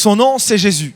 Son nom, c'est Jésus,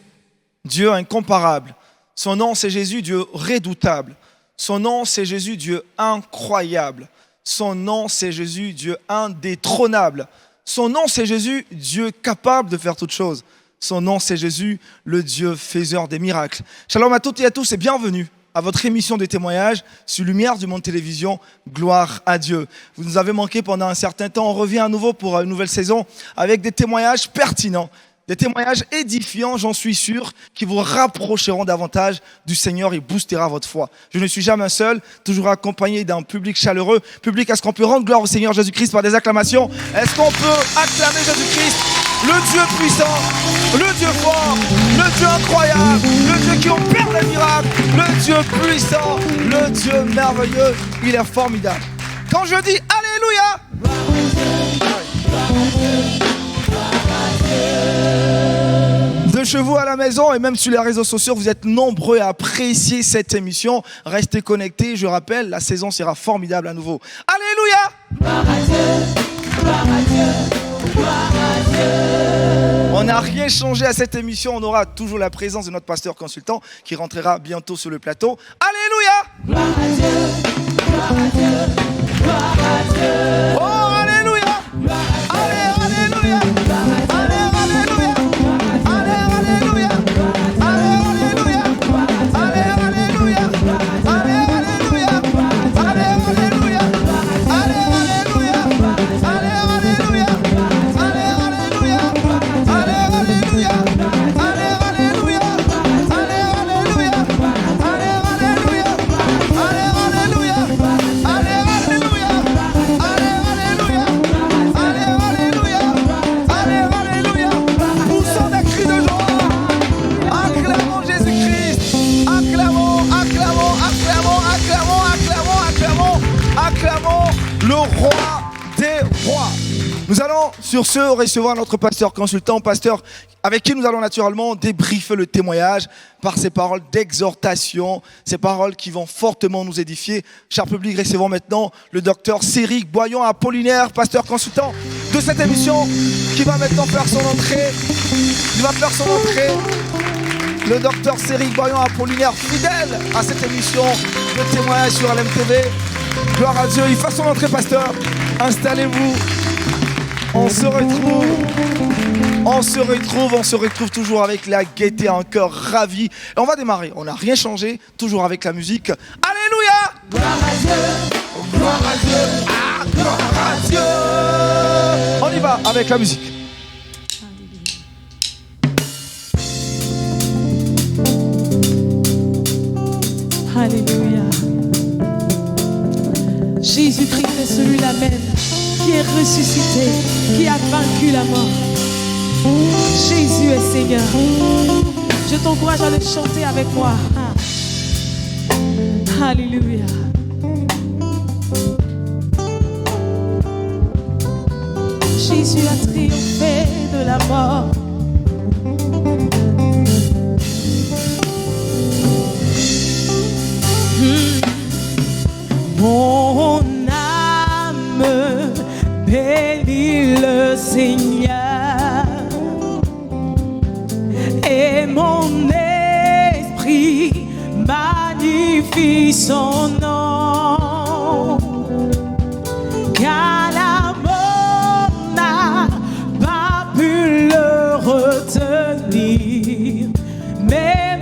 Dieu incomparable. Son nom, c'est Jésus, Dieu redoutable. Son nom, c'est Jésus, Dieu incroyable. Son nom, c'est Jésus, Dieu indétrônable. Son nom, c'est Jésus, Dieu capable de faire toutes choses. Son nom, c'est Jésus, le Dieu faiseur des miracles. Shalom à toutes et à tous et bienvenue à votre émission de témoignages sur Lumière du Monde Télévision. Gloire à Dieu. Vous nous avez manqué pendant un certain temps. On revient à nouveau pour une nouvelle saison avec des témoignages pertinents. Des témoignages édifiants, j'en suis sûr, qui vous rapprocheront davantage du Seigneur et boostera votre foi. Je ne suis jamais seul, toujours accompagné d'un public chaleureux. Public, est-ce qu'on peut rendre gloire au Seigneur Jésus-Christ par des acclamations? Est-ce qu'on peut acclamer Jésus-Christ, le Dieu puissant, le Dieu fort, le Dieu incroyable, le Dieu qui opère les miracles, le Dieu puissant, le Dieu merveilleux, il est formidable. Quand je dis Alléluia, de chez vous à la maison et même sur les réseaux sociaux, vous êtes nombreux à apprécier cette émission. Restez connectés, je rappelle, la saison sera formidable à nouveau. Alléluia! Gloire à Dieu, gloire à Dieu, gloire à Dieu. On n'a rien changé à cette émission, on aura toujours la présence de notre pasteur consultant qui rentrera bientôt sur le plateau. Alléluia! Gloire à Dieu, gloire à Dieu, gloire à Dieu. Oh, alléluia! Gloire à Dieu. Alléluia! Le roi des rois. Nous allons sur ce recevoir notre pasteur consultant, pasteur avec qui nous allons naturellement débriefer le témoignage par ces paroles d'exhortation, ces paroles qui vont fortement nous édifier. Cher public, recevons maintenant le docteur Céric Boyon Apollinaire, pasteur consultant de cette émission qui va maintenant faire son entrée. Le docteur Céric Boyon Apollinaire, fidèle à cette émission de témoignage sur LMTV. Gloire à Dieu, il fait son entrée, pasteur. Installez-vous. On se retrouve toujours avec la gaieté, un cœur ravi. Et on va démarrer, on n'a rien changé, toujours avec la musique. Alléluia! Gloire à Dieu, gloire à Dieu, ah, gloire à Dieu. On y va avec la musique. Alléluia. Jésus-Christ est celui-là même qui est ressuscité, qui a vaincu la mort. Jésus est Seigneur. Je t'encourage à le chanter avec moi. Alléluia. Jésus a triomphé de la mort. Mon âme bénit le Seigneur et mon esprit magnifie son nom, car la mort n'a pas pu le retenir, même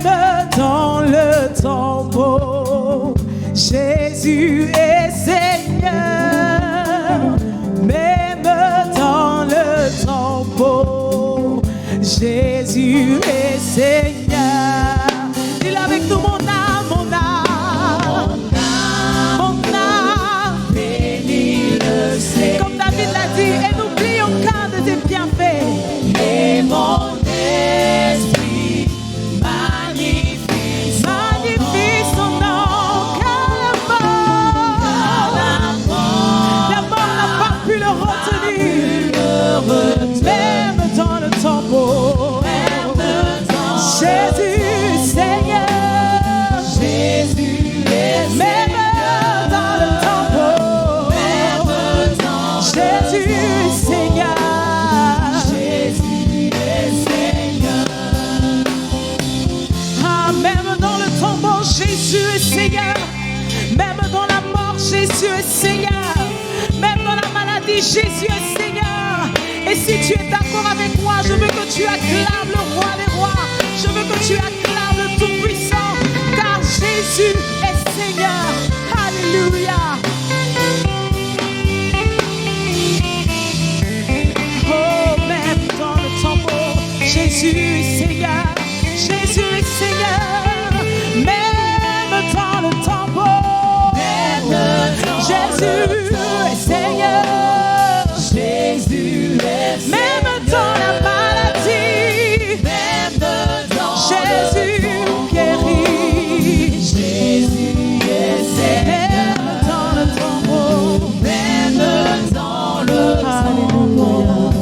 dans le tombeau. Jésus est Seigneur, même dans le tombeau. Jésus est Seigneur. Dis-le avec tout mon âme, mon âme. Mon âme bénit le Seigneur. Comme David l'a dit, et n'oublie aucun de tes bienfaits. Et mon esprit magnifie son nom. Même dans le tombeau, Jésus est Seigneur. Même dans la maladie, Jésus est Seigneur. Et si tu es d'accord avec moi, je veux que tu acclames le roi des rois. Je veux que tu acclames le Tout-Puissant, car Jésus est Seigneur. Alléluia. Oh, même dans le tombeau, Jésus est Seigneur. Jésus est Seigneur. Même dans le tombeau, Jésus est Seigneur. Jésus est Seigneur. Même dans la maladie, même dans Jésus guérit. Jésus est Seigneur. Même dans le tombeau, même dans le tombeau.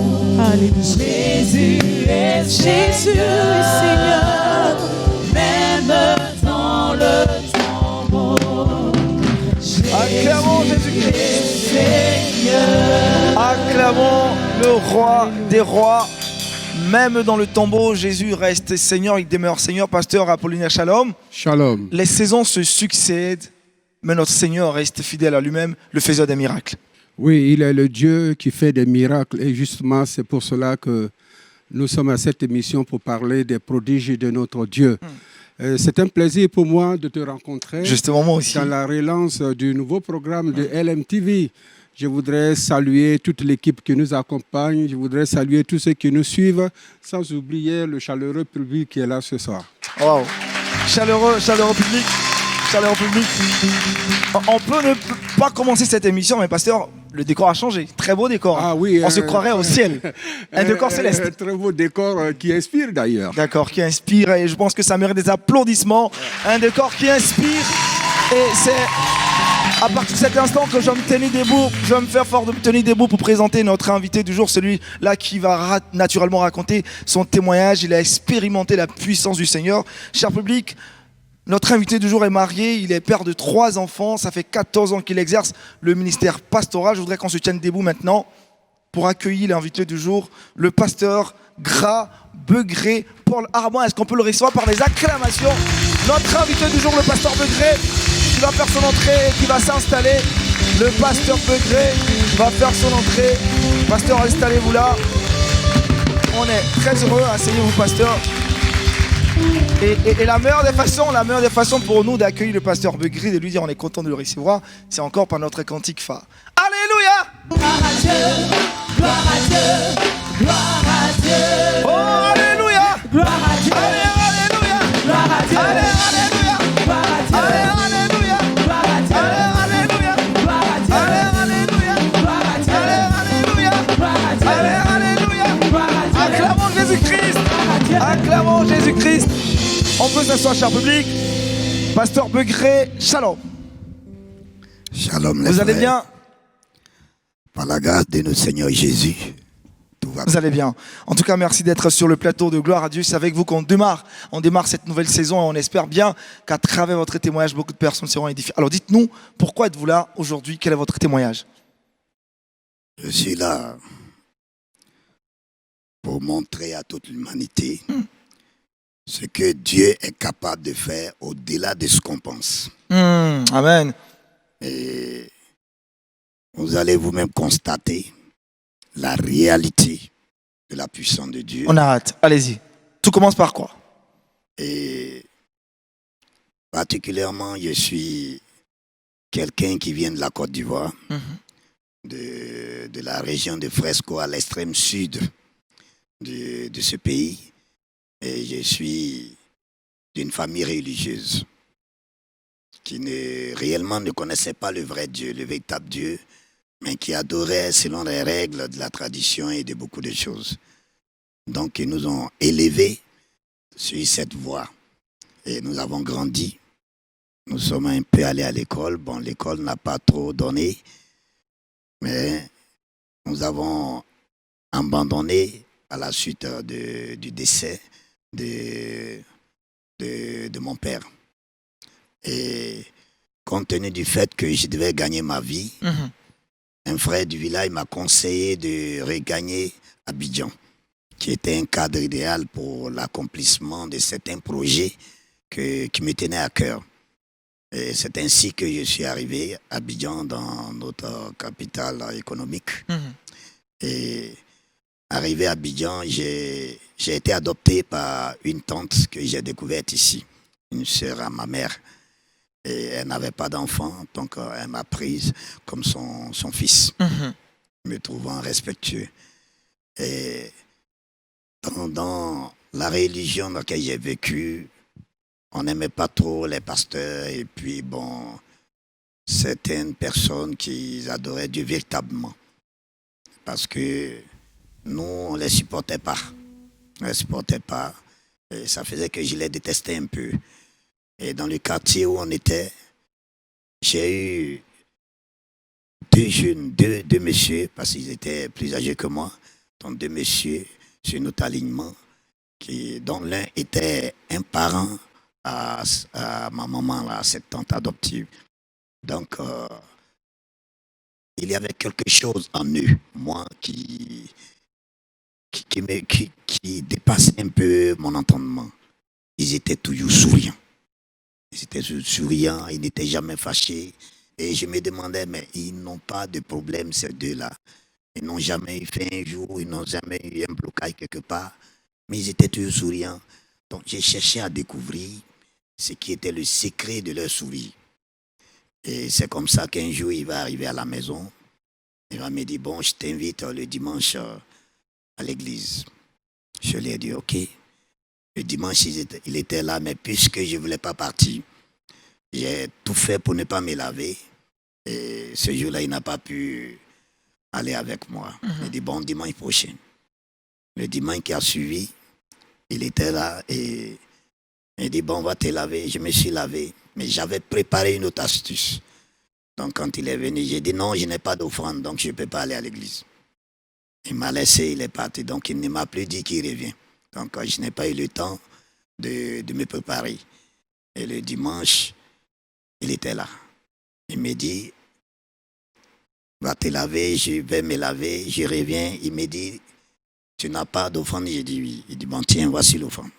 Alléluia. Jésus est Seigneur. Même dans le tombeau. Acclamons Jésus-Christ. Acclamons le roi des rois. Même dans le tombeau, Jésus reste Seigneur, il demeure Seigneur. Pasteur Apollinaire, shalom. Shalom. Les saisons se succèdent, mais notre Seigneur reste fidèle à lui-même, le faiseur des miracles. Oui, il est le Dieu qui fait des miracles et justement c'est pour cela que nous sommes à cette émission pour parler des prodiges de notre Dieu. C'est un plaisir pour moi de te rencontrer. Justement, moi aussi. Dans la relance du nouveau programme de LMTV. Je voudrais saluer toute l'équipe qui nous accompagne. Je voudrais saluer tous ceux qui nous suivent, sans oublier le chaleureux public qui est là ce soir. Wow. Chaleureux public. Chaleureux public. On peut ne pas commencer cette émission, mais pasteur, le décor a changé. Très beau décor. Ah oui. On se croirait au ciel. Un décor céleste. Un très beau décor qui inspire d'ailleurs. D'accord, qui inspire et je pense que ça mérite des applaudissements. Un décor qui inspire et c'est à partir de cet instant que je vais me tenir debout, je vais me faire fort de me tenir debout pour présenter notre invité du jour, celui-là qui va naturellement raconter son témoignage. Il a expérimenté la puissance du Seigneur. Cher public, notre invité du jour est marié, il est père de 3 enfants, ça fait 14 ans qu'il exerce le ministère pastoral. Je voudrais qu'on se tienne debout maintenant pour accueillir l'invité du jour, le pasteur Gras Begré Paul Arbin. Est-ce qu'on peut le recevoir par les acclamations? Notre invité du jour, le pasteur Begré, qui va faire son entrée et qui va s'installer. Le pasteur Begré va faire son entrée. Pasteur, installez-vous là. On est très heureux, asseyez-vous pasteur. Et la meilleure des façons pour nous d'accueillir le pasteur Begré, de lui dire on est content de le recevoir, c'est encore par notre cantique phare. Alléluia! Gloire à Dieu, gloire à Dieu, gloire à Dieu. Oh, alléluia! Gloire à Dieu, Alléluia! gloire à Dieu, Alléluia! gloire à Dieu, Alléluia! gloire à Dieu, Alléluia! gloire à Dieu, Alléluia! gloire à Dieu, Alléluia! gloire à Dieu, Alléluia! gloire à Dieu. Acclamons Jésus-Christ! Acclamons Jésus-Christ! On peut s'asseoir, cher public. Pasteur Begré, shalom. Shalom les Vous allez frères. bien? Par la grâce de notre Seigneur Jésus, tout va Vous allez bien. En tout cas, merci d'être sur le plateau de Gloire à Dieu. C'est avec vous qu'on démarre. On démarre cette nouvelle saison et on espère bien qu'à travers votre témoignage, beaucoup de personnes seront édifiées. Alors dites-nous, pourquoi êtes-vous là aujourd'hui? Quel est votre témoignage? Je suis là pour montrer à toute l'humanité ce que Dieu est capable de faire au-delà de ce qu'on pense. Amen. Et vous allez vous-même constater la réalité de la puissance de Dieu. On a hâte. Allez-y. Tout commence par quoi? Et particulièrement, je suis quelqu'un qui vient de la Côte d'Ivoire, de la région de Fresco à l'extrême sud de ce pays. Et je suis d'une famille religieuse qui réellement ne connaissait pas le vrai Dieu, le véritable Dieu, mais qui adorait selon les règles de la tradition et de beaucoup de choses. Donc, ils nous ont élevés sur cette voie. Et nous avons grandi. Nous sommes un peu allés à l'école. Bon, l'école n'a pas trop donné, mais nous avons abandonné à la suite du décès de mon père. Et compte tenu du fait que je devais gagner ma vie, un frère du village m'a conseillé de regagner Abidjan, qui était un cadre idéal pour l'accomplissement de certains projets qui me tenaient à cœur. Et c'est ainsi que je suis arrivé à Abidjan, dans notre capitale économique. Mhm. Et arrivé à Abidjan, j'ai été adopté par une tante que j'ai découverte ici, une sœur à ma mère. Et elle n'avait pas d'enfant, donc elle m'a prise comme son fils, Mhm. me trouvant respectueux. Et dans la religion dans laquelle j'ai vécu, on n'aimait pas trop les pasteurs et puis bon, certaines personnes qui adoraient Dieu véritablement. Parce que nous, on ne les supportait pas. On ne les supportait pas. Et ça faisait que je les détestais un peu. Et dans le quartier où on était, j'ai eu deux messieurs, parce qu'ils étaient plus âgés que moi, donc deux messieurs sur notre alignement, dont l'un était un parent à ma maman, là, à cette tante adoptive. Donc, il y avait quelque chose en eux, moi, qui dépassait un peu mon entendement. Ils étaient toujours souriants. Ils étaient toujours souriants, ils n'étaient jamais fâchés. Et je me demandais, mais ils n'ont pas de problème, ces deux-là. Ils n'ont jamais fait un jour, ils n'ont jamais eu un blocage quelque part. Mais ils étaient toujours souriants. Donc, j'ai cherché à découvrir ce qui était le secret de leur sourire. Et c'est comme ça qu'un jour, il va arriver à la maison. Il va me dire, bon, je t'invite le dimanche à l'église. Je lui ai dit, ok. Le dimanche, il était là, mais puisque je ne voulais pas partir, j'ai tout fait pour ne pas me laver. Et ce jour-là, il n'a pas pu aller avec moi. Il dit, bon, dimanche prochain. Le dimanche qui a suivi, il était là et il dit, bon, on va te laver. Je me suis lavé, mais j'avais préparé une autre astuce. Donc, quand il est venu, j'ai dit, non, je n'ai pas d'offrande, donc je ne peux pas aller à l'église. Il m'a laissé, il est parti, donc il ne m'a plus dit qu'il revient. Donc, je n'ai pas eu le temps de me préparer. Et le dimanche, il était là. Il me dit, va te laver, je vais me laver, je reviens. Il me dit, tu n'as pas d'offrande? J'ai dit oui. Il dit, bon, tiens, voici l'offrande.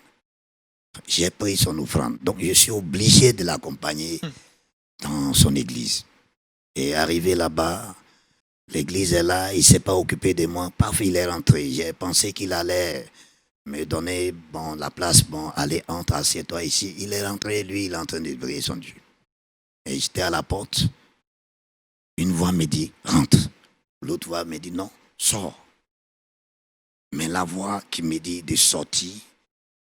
J'ai pris son offrande. Donc, je suis obligé de l'accompagner dans son église. Et arrivé là-bas, l'église est là, il ne s'est pas occupé de moi. Paf, il est rentré. J'ai pensé qu'il allait me donner la place. Bon, allez, entre, assieds-toi ici. Il est rentré, lui, il est en train de prier son Dieu. Et j'étais à la porte. Une voix me dit, rentre. L'autre voix me dit, non, sors. Mais la voix qui me dit de sortir,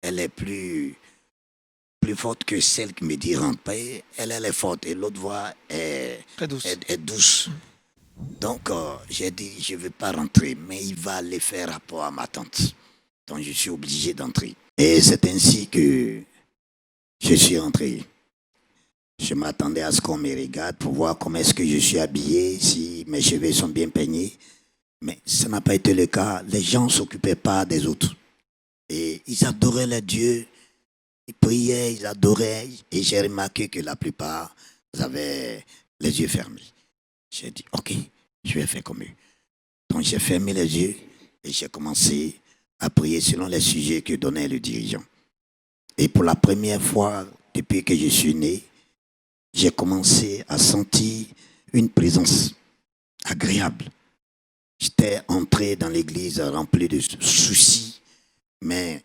elle est plus forte que celle qui me dit rentre. Elle est forte et l'autre voix est douce. Donc, j'ai dit, je ne veux pas rentrer, mais il va aller faire rapport à ma tante. Donc, je suis obligé d'entrer. Et c'est ainsi que je suis entré. Je m'attendais à ce qu'on me regarde pour voir comment est-ce que je suis habillé, si mes cheveux sont bien peignés. Mais ça n'a pas été le cas. Les gens ne s'occupaient pas des autres. Et ils adoraient les dieux. Ils priaient, ils adoraient. Et j'ai remarqué que la plupart avaient les yeux fermés. J'ai dit, ok, je vais faire comme eux. Donc j'ai fermé les yeux et j'ai commencé à prier selon les sujets que donnait le dirigeant. Et pour la première fois depuis que je suis né, j'ai commencé à sentir une présence agréable. J'étais entré dans l'église rempli de soucis, mais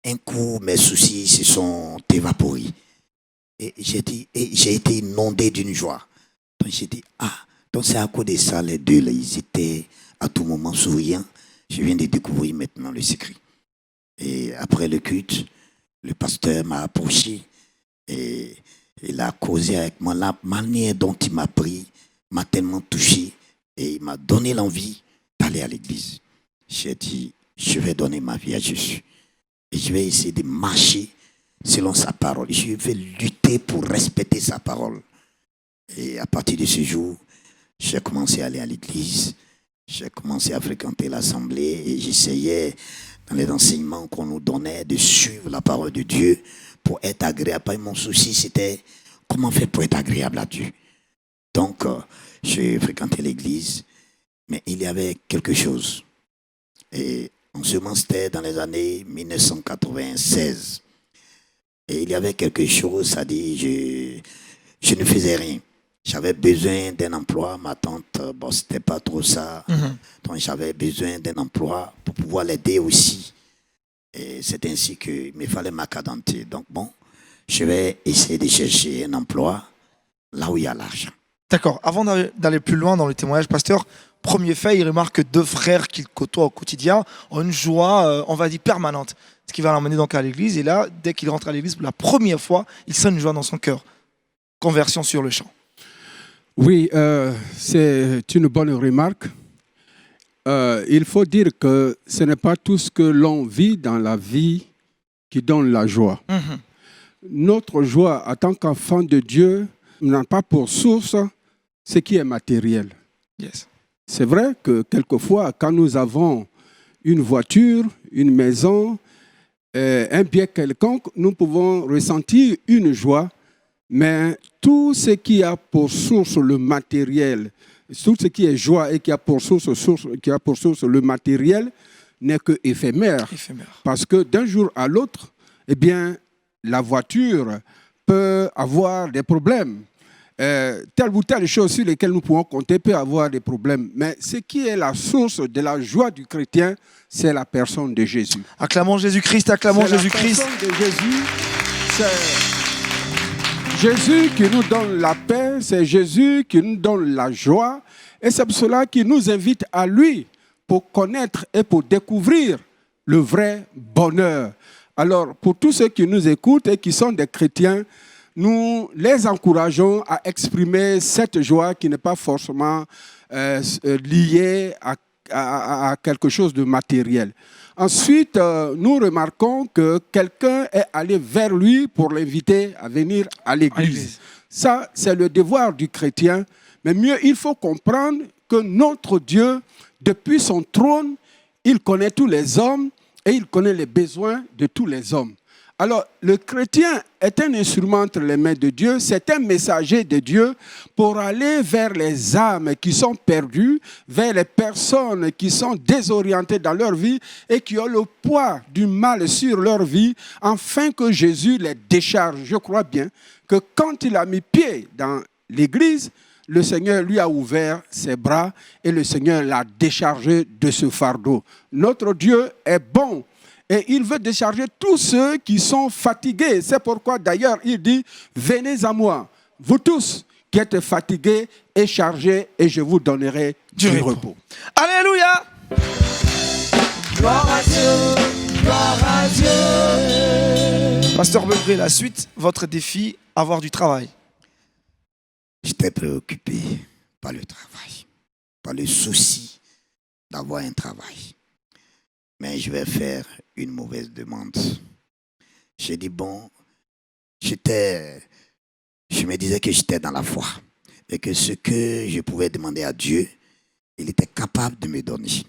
un coup, mes soucis se sont évaporés. Et j'ai été inondé d'une joie. Donc j'ai dit, donc c'est à cause de ça, les deux, là, ils étaient à tout moment souriants. Je viens de découvrir maintenant le secret. Et après le culte, le pasteur m'a approché et il a causé avec moi. La manière dont il m'a pris m'a tellement touché et il m'a donné l'envie d'aller à l'église. J'ai dit, je vais donner ma vie à Jésus. Et je vais essayer de marcher selon sa parole. Je vais lutter pour respecter sa parole. Et à partir de ce jour, j'ai commencé à aller à l'église. J'ai commencé à fréquenter l'assemblée et j'essayais, dans les enseignements qu'on nous donnait, de suivre la parole de Dieu pour être agréable. Mon souci, c'était comment faire pour être agréable à Dieu. Donc, j'ai fréquenté l'église, mais il y avait quelque chose. Et en ce moment, c'était dans les années 1996. Et il y avait quelque chose, ça dit, je ne faisais rien. J'avais besoin d'un emploi. Ma tante, bon, c'était pas trop ça. Donc, j'avais besoin d'un emploi pour pouvoir l'aider aussi. Et c'est ainsi qu'il me fallait ma carte d'identité. Donc, bon, je vais essayer de chercher un emploi là où il y a l'argent. D'accord. Avant d'aller plus loin dans le témoignage, pasteur, premier fait, il remarque que deux frères qu'il côtoie au quotidien ont une joie, on va dire, permanente. Ce qui va l'emmener donc à l'église. Et là, dès qu'il rentre à l'église pour la première fois, il sent une joie dans son cœur. Conversion sur le champ. Oui, c'est une bonne remarque. Il faut dire que ce n'est pas tout ce que l'on vit dans la vie qui donne la joie. Notre joie en tant qu'enfant de Dieu n'a pas pour source ce qui est matériel. Yes. C'est vrai que quelquefois, quand nous avons une voiture, une maison, un bien quelconque, nous pouvons ressentir une joie, mais tout ce qui a pour source le matériel, tout ce qui est joie et qui a pour source le matériel n'est que éphémère. Parce que d'un jour à l'autre, eh bien, la voiture peut avoir des problèmes. Telle ou telle chose sur lesquelles nous pouvons compter peut avoir des problèmes. Mais ce qui est la source de la joie du chrétien, c'est la personne de Jésus. Acclamons Jésus-Christ, acclamons Jésus-Christ. La personne de Jésus, c'est Jésus qui nous donne la paix, c'est Jésus qui nous donne la joie. Et c'est pour cela qu'il nous invite à lui pour connaître et pour découvrir le vrai bonheur. Alors, pour tous ceux qui nous écoutent et qui sont des chrétiens, nous les encourageons à exprimer cette joie qui n'est pas forcément liée à quelque chose de matériel. Ensuite, nous remarquons que quelqu'un est allé vers lui pour l'inviter à venir à l'église. Ça, c'est le devoir du chrétien. Mais mieux, il faut comprendre que notre Dieu, depuis son trône, il connaît tous les hommes et il connaît les besoins de tous les hommes. Alors, le chrétien est un instrument entre les mains de Dieu, c'est un messager de Dieu pour aller vers les âmes qui sont perdues, vers les personnes qui sont désorientées dans leur vie et qui ont le poids du mal sur leur vie, afin que Jésus les décharge. Je crois bien que quand il a mis pied dans l'église, le Seigneur lui a ouvert ses bras et le Seigneur l'a déchargé de ce fardeau. Notre Dieu est bon. Et il veut décharger tous ceux qui sont fatigués. C'est pourquoi d'ailleurs il dit, venez à moi, vous tous qui êtes fatigués et chargés, et je vous donnerai du repos. Alléluia! Gloire à Dieu, gloire à Dieu. Pasteur Bebré, la suite, votre défi, avoir du travail. J'étais préoccupé par le travail, par le souci d'avoir un travail. Mais je vais faire une mauvaise demande. J'ai dit, bon, je me disais que j'étais dans la foi et que ce que je pouvais demander à Dieu, il était capable de me donner.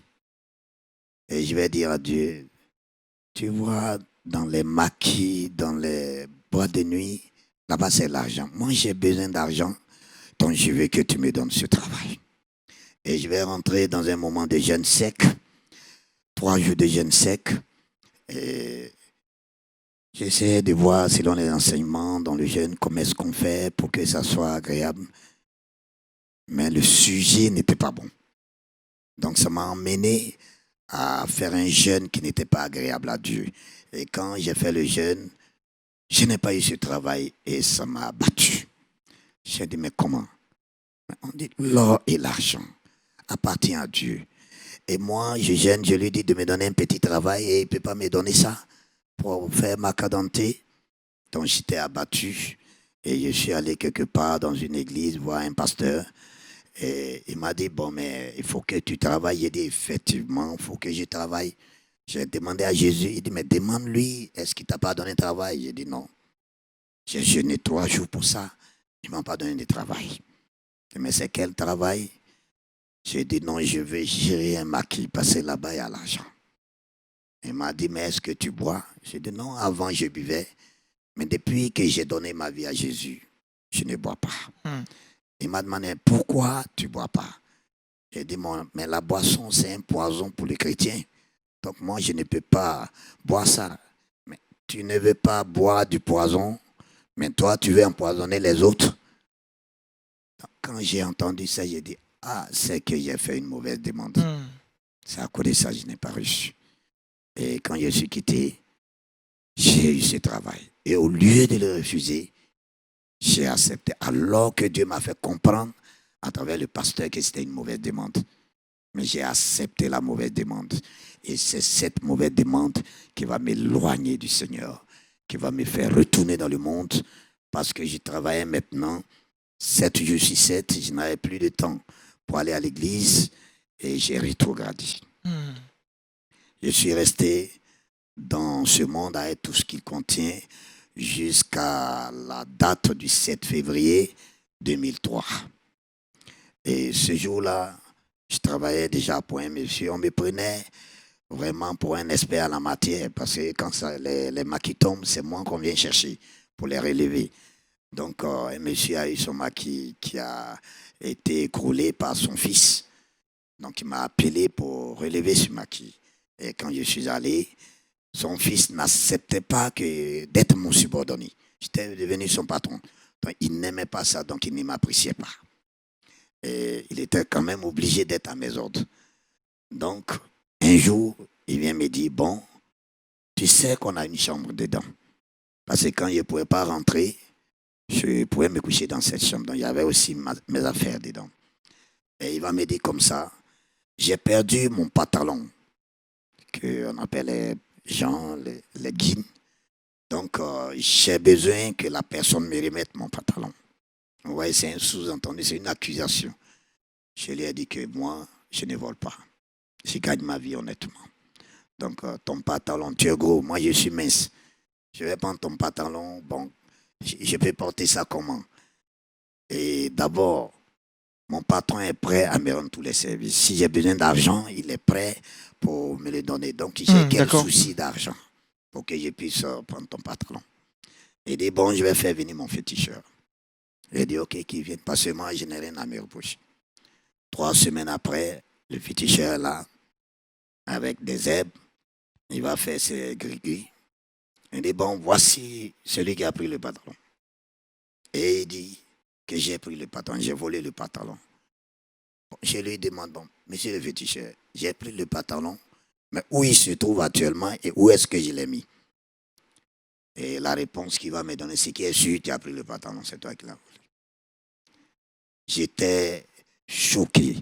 Et je vais dire à Dieu, tu vois, dans les maquis, dans les boîtes de nuit, là-bas c'est l'argent. Moi j'ai besoin d'argent, donc je veux que tu me donnes ce travail. Et je vais rentrer dans un moment de jeûne sec. 3 jours de jeûne sec. Et j'essaie de voir, selon les enseignements dans le jeûne, comment est-ce qu'on fait pour que ça soit agréable. Mais le sujet n'était pas bon. Donc ça m'a emmené à faire un jeûne qui n'était pas agréable à Dieu. Et quand j'ai fait le jeûne, je n'ai pas eu ce travail et ça m'a abattu. J'ai dit, mais comment? On dit, l'or et l'argent appartiennent à Dieu. Et moi, je jeûne, je lui dis de me donner un petit travail et il ne peut pas me donner ça pour faire ma carte d'identité. Donc j'étais abattu et je suis allé quelque part dans une église voir un pasteur. Et il m'a dit, bon, mais il faut que tu travailles. J'ai dit, effectivement, il faut que je travaille. J'ai demandé à Jésus, il dit, mais demande-lui, est-ce qu'il ne t'a pas donné de travail? J'ai dit, non. J'ai jeûné 3 jours pour ça. Il ne m'a pas donné de travail. Mais c'est quel travail? J'ai dit non, je vais gérer un maquis, passer là-bas et à l'argent. Il m'a dit, mais est-ce que tu bois? J'ai dit non, avant je buvais. Mais depuis que j'ai donné ma vie à Jésus, je ne bois pas. Il m'a demandé, pourquoi tu ne bois pas? J'ai dit, mais la boisson, c'est un poison pour les chrétiens. Donc moi, je ne peux pas boire ça. Mais tu ne veux pas boire du poison, mais toi, tu veux empoisonner les autres. quand j'ai entendu ça, j'ai dit, ah, c'est que j'ai fait une mauvaise demande. C'est à cause de ça que je n'ai pas reçu. Et quand je suis quitté, j'ai eu ce travail. Et au lieu de le refuser, j'ai accepté. Alors que Dieu m'a fait comprendre à travers le pasteur que c'était une mauvaise demande. Mais j'ai accepté la mauvaise demande. Et c'est cette mauvaise demande qui va m'éloigner du Seigneur, qui va me faire retourner dans le monde, parce que je travaillais maintenant 7 jours sur 7, je n'avais plus de temps pour aller à l'église et j'ai rétrogradé. Je suis resté dans ce monde avec tout ce qu'il contient jusqu'à la date du 7 février 2003. Et ce jour-là, je travaillais déjà pour un monsieur. On me prenait vraiment pour un expert en la matière parce que quand les maquis tombent, c'est moi qu'on vient chercher pour les relever. Donc, un monsieur a eu son maquis qui a été écroulé par son fils. Donc, il m'a appelé pour relever ce maquis. Et quand je suis allé, son fils n'acceptait pas d'être mon subordonné. J'étais devenu son patron. Donc, il n'aimait pas ça, donc il ne m'appréciait pas. Et il était quand même obligé d'être à mes ordres. Donc, un jour, il vient me dire, bon, tu sais qu'on a une chambre dedans. Parce que quand je ne pouvais pas rentrer, je pouvais me coucher dans cette chambre. Donc, il y avait aussi mes affaires dedans. Et il va me dire comme ça, j'ai perdu mon pantalon, qu'on appelle les gens, les guines. Donc, j'ai besoin que la personne me remette mon pantalon. Vous voyez, c'est un sous-entendu, c'est une accusation. Je lui ai dit que moi, je ne vole pas. Je gagne ma vie honnêtement. Donc, ton pantalon, tu es gros, moi je suis mince. Je vais prendre ton pantalon, bon, je peux porter ça comment? Et d'abord, mon patron est prêt à me rendre tous les services. Si j'ai besoin d'argent, il est prêt pour me le donner. Donc, j'ai quel souci d'argent pour que je puisse prendre ton pantalon. Il dit, bon, je vais faire venir mon féticheur. J'ai dit, ok, qu'il vienne. Parce que moi, je n'ai rien à me reprocher. 3 semaines après, le féticheur là, avec des herbes, il va faire ses gris-gris. Il dit, bon, voici celui qui a pris le pantalon. Et il dit que j'ai pris le pantalon, j'ai volé le pantalon. Bon, je lui demande, bon, monsieur le féticheur, j'ai pris le pantalon, mais où il se trouve actuellement et où est-ce que je l'ai mis? Et la réponse qu'il va me donner, c'est qui est sûr, tu as pris le pantalon, c'est toi qui l'as volé. J'étais choqué.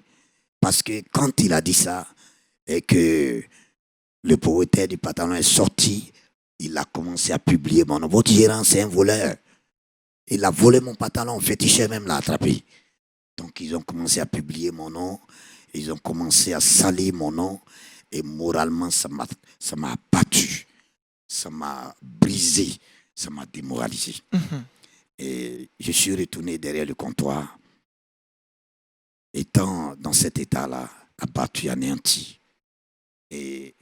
Parce que quand il a dit ça, et que le propriétaire du pantalon est sorti, il a commencé à publier mon nom. Votre gérant, c'est un voleur. Il a volé mon pantalon, le féticheur même l'a attrapé. Donc ils ont commencé à publier mon nom, ils ont commencé à salir mon nom, et moralement, ça m'a battu, ça m'a brisé, ça m'a démoralisé. Et je suis retourné derrière le comptoir, étant dans cet état-là, abattu, anéanti. Et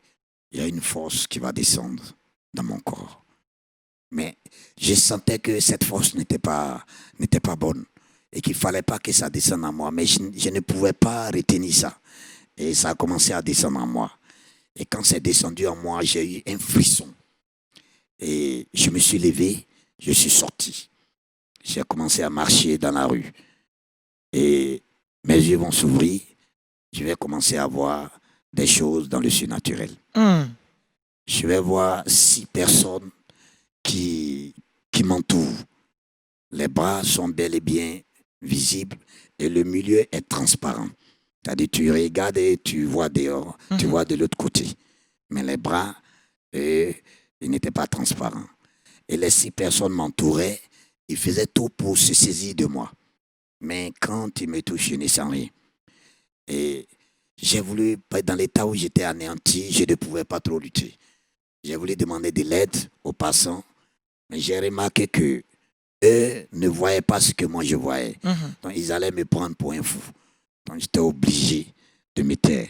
il y a une force qui va descendre dans mon corps. Mais je sentais que cette force n'était pas bonne et qu'il ne fallait pas que ça descende en moi. Mais je ne pouvais pas retenir ça. Et ça a commencé à descendre en moi. Et quand c'est descendu en moi, j'ai eu un frisson. Et je me suis levé, je suis sorti. J'ai commencé à marcher dans la rue. Et mes yeux vont s'ouvrir. Je vais commencer à voir des choses dans le surnaturel. Je vais voir 6 personnes qui m'entourent. Les bras sont bel et bien visibles et le milieu est transparent. C'est-à-dire tu regardes et tu vois dehors, tu vois de l'autre côté. Mais les bras, ils n'étaient pas transparents. Et les 6 personnes m'entouraient, ils faisaient tout pour se saisir de moi. Mais quand ils me touchent, je ne sens rien. Et j'ai voulu, dans l'état où j'étais anéanti, je ne pouvais pas trop lutter. J'ai voulu demander de l'aide aux passants, mais j'ai remarqué que eux ne voyaient pas ce que moi je voyais. Donc ils allaient me prendre pour un fou. Donc j'étais obligé de me taire.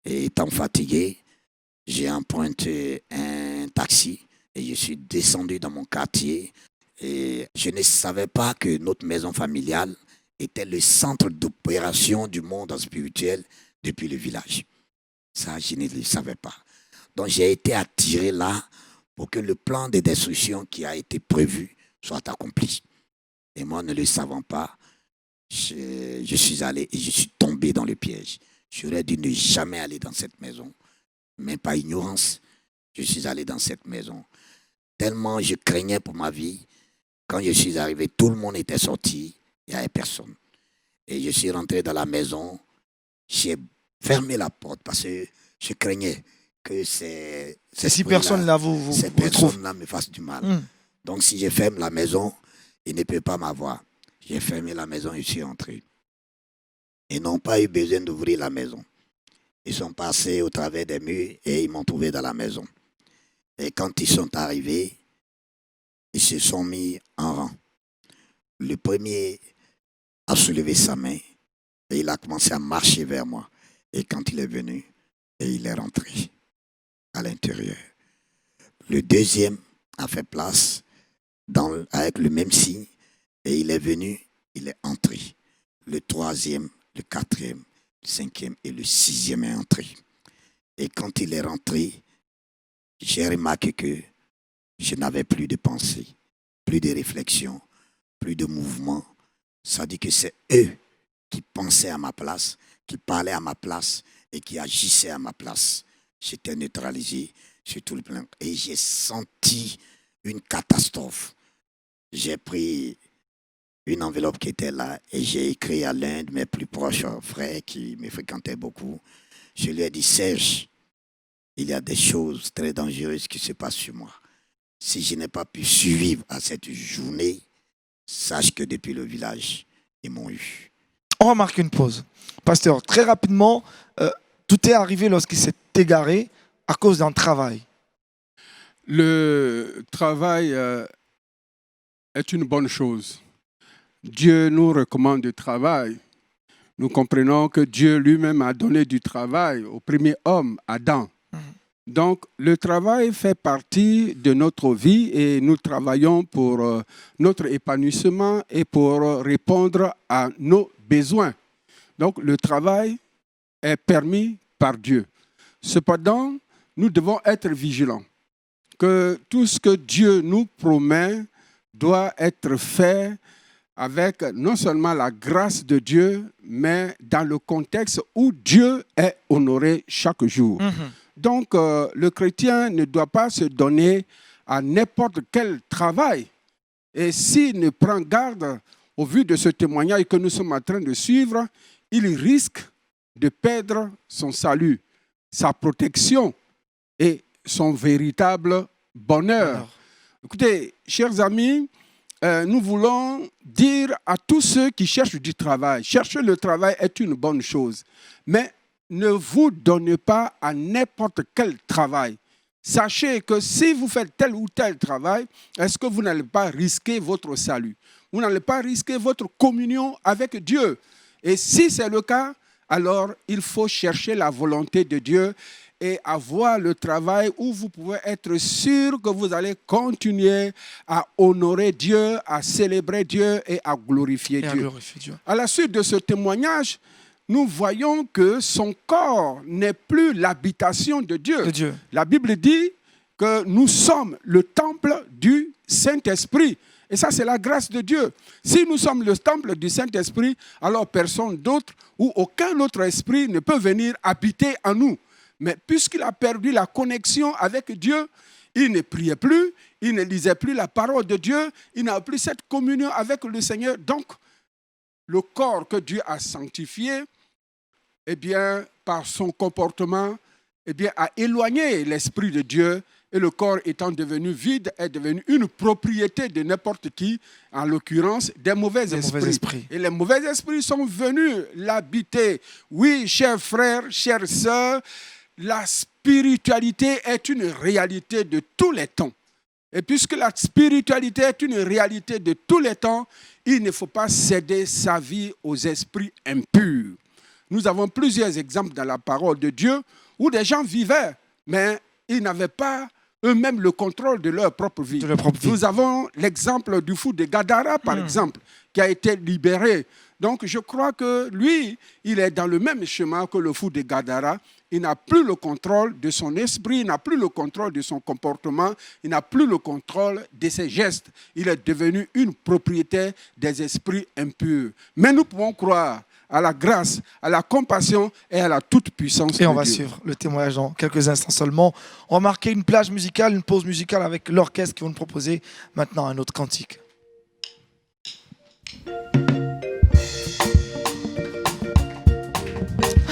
Et étant fatigué, j'ai emprunté un taxi et je suis descendu dans mon quartier. Et je ne savais pas que notre maison familiale était le centre d'opération du monde spirituel depuis le village. Ça, je ne le savais pas. Donc, j'ai été attiré là pour que le plan de destruction qui a été prévu soit accompli. Et moi, ne le savant pas, je suis allé et je suis tombé dans le piège. J'aurais dû ne jamais aller dans cette maison. Mais par ignorance, je suis allé dans cette maison. Tellement je craignais pour ma vie. Quand je suis arrivé, tout le monde était sorti. Il n'y avait personne. Et je suis rentré dans la maison. J'ai fermé la porte parce que je craignais que ces personnes-là ces personnes-là me fassent du mal. Donc si je ferme la maison, ils ne peuvent pas m'avoir. J'ai fermé la maison et je suis entré. Ils n'ont pas eu besoin d'ouvrir la maison. Ils sont passés au travers des murs et ils m'ont trouvé dans la maison. Et quand ils sont arrivés, ils se sont mis en rang. Le premier a soulevé sa main et il a commencé à marcher vers moi. Et quand il est venu, et il est rentré à l'intérieur. Le deuxième a fait place avec le même signe et il est venu, il est entré. Le troisième, le quatrième, le cinquième et le sixième est entré. Et quand il est rentré, j'ai remarqué que je n'avais plus de pensée, plus de réflexion, plus de mouvement. Ça dit que c'est eux qui pensaient à ma place, qui parlaient à ma place et qui agissaient à ma place. J'étais neutralisé sur tout le plan et j'ai senti une catastrophe. J'ai pris une enveloppe qui était là et j'ai écrit à l'un de mes plus proches frères qui me fréquentait beaucoup. Je lui ai dit, Serge, il y a des choses très dangereuses qui se passent sur moi. Si je n'ai pas pu survivre à cette journée, sache que depuis le village, ils m'ont eu. On va marquer une pause. Pasteur, très rapidement, tout est arrivé lorsqu'il s'est égaré à cause d'un travail. Le travail est une bonne chose. Dieu nous recommande du travail. Nous comprenons que Dieu lui-même a donné du travail au premier homme, Adam. Donc, le travail fait partie de notre vie et nous travaillons pour notre épanouissement et pour répondre à nos besoins. Donc, le travail est permis par Dieu. Cependant, nous devons être vigilants que tout ce que Dieu nous promet doit être fait avec non seulement la grâce de Dieu, mais dans le contexte où Dieu est honoré chaque jour. Donc, le chrétien ne doit pas se donner à n'importe quel travail. Et s'il ne prend garde, au vu de ce témoignage que nous sommes en train de suivre, il risque de perdre son salut, sa protection et son véritable bonheur. Écoutez, chers amis, nous voulons dire à tous ceux qui cherchent du travail, chercher le travail est une bonne chose, mais ne vous donnez pas à n'importe quel travail. Sachez que si vous faites tel ou tel travail, est-ce que vous n'allez pas risquer votre salut? Vous n'allez pas risquer votre communion avec Dieu. Et si c'est le cas, alors il faut chercher la volonté de Dieu et avoir le travail où vous pouvez être sûr que vous allez continuer à honorer Dieu, à célébrer Dieu et à glorifier Dieu. À la suite de ce témoignage, nous voyons que son corps n'est plus l'habitation de Dieu. La Bible dit que nous sommes le temple du Saint-Esprit. Et ça, c'est la grâce de Dieu. Si nous sommes le temple du Saint-Esprit, alors personne d'autre ou aucun autre esprit ne peut venir habiter en nous. Mais puisqu'il a perdu la connexion avec Dieu, il ne priait plus, il ne lisait plus la parole de Dieu, il n'a plus cette communion avec le Seigneur. Donc, le corps que Dieu a sanctifié, eh bien, par son comportement, eh bien, a éloigné l'Esprit de Dieu et le corps étant devenu vide est devenu une propriété de n'importe qui, en l'occurrence des mauvais esprits. Et les mauvais esprits sont venus l'habiter. Oui, chers frères, chères sœurs, la spiritualité est une réalité de tous les temps. Et puisque la spiritualité est une réalité de tous les temps, il ne faut pas céder sa vie aux esprits impurs. Nous avons plusieurs exemples dans la parole de Dieu où des gens vivaient, mais ils n'avaient pas eux-mêmes le contrôle de leur propre vie. Nous avons l'exemple du fou de Gadara, par exemple, qui a été libéré. Donc je crois que lui, il est dans le même chemin que le fou de Gadara. Il n'a plus le contrôle de son esprit, il n'a plus le contrôle de son comportement, il n'a plus le contrôle de ses gestes. Il est devenu une propriété des esprits impurs. Mais nous pouvons croire à la grâce, à la compassion et à la toute-puissance de Dieu. Et on va suivre le témoignage dans quelques instants seulement. On va marquer une plage musicale, une pause musicale avec l'orchestre qui va nous proposer maintenant un autre cantique.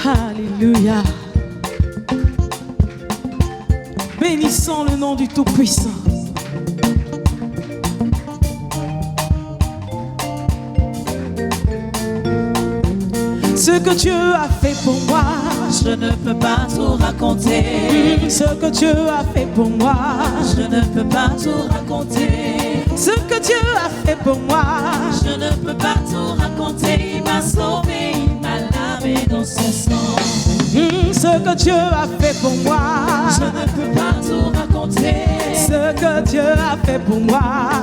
Alléluia. Bénissons le nom du Tout-Puissant. Ce que Dieu a fait pour moi, je ne peux pas tout raconter. Ce que Dieu a fait pour moi, je ne peux pas tout raconter. Ce que Dieu a fait pour moi, je ne peux pas tout raconter. Il m'a sauvé, il m'a lavé dans son sang. Ce que Dieu a fait pour moi, je ne peux pas tout raconter. Ce que Dieu a fait pour moi,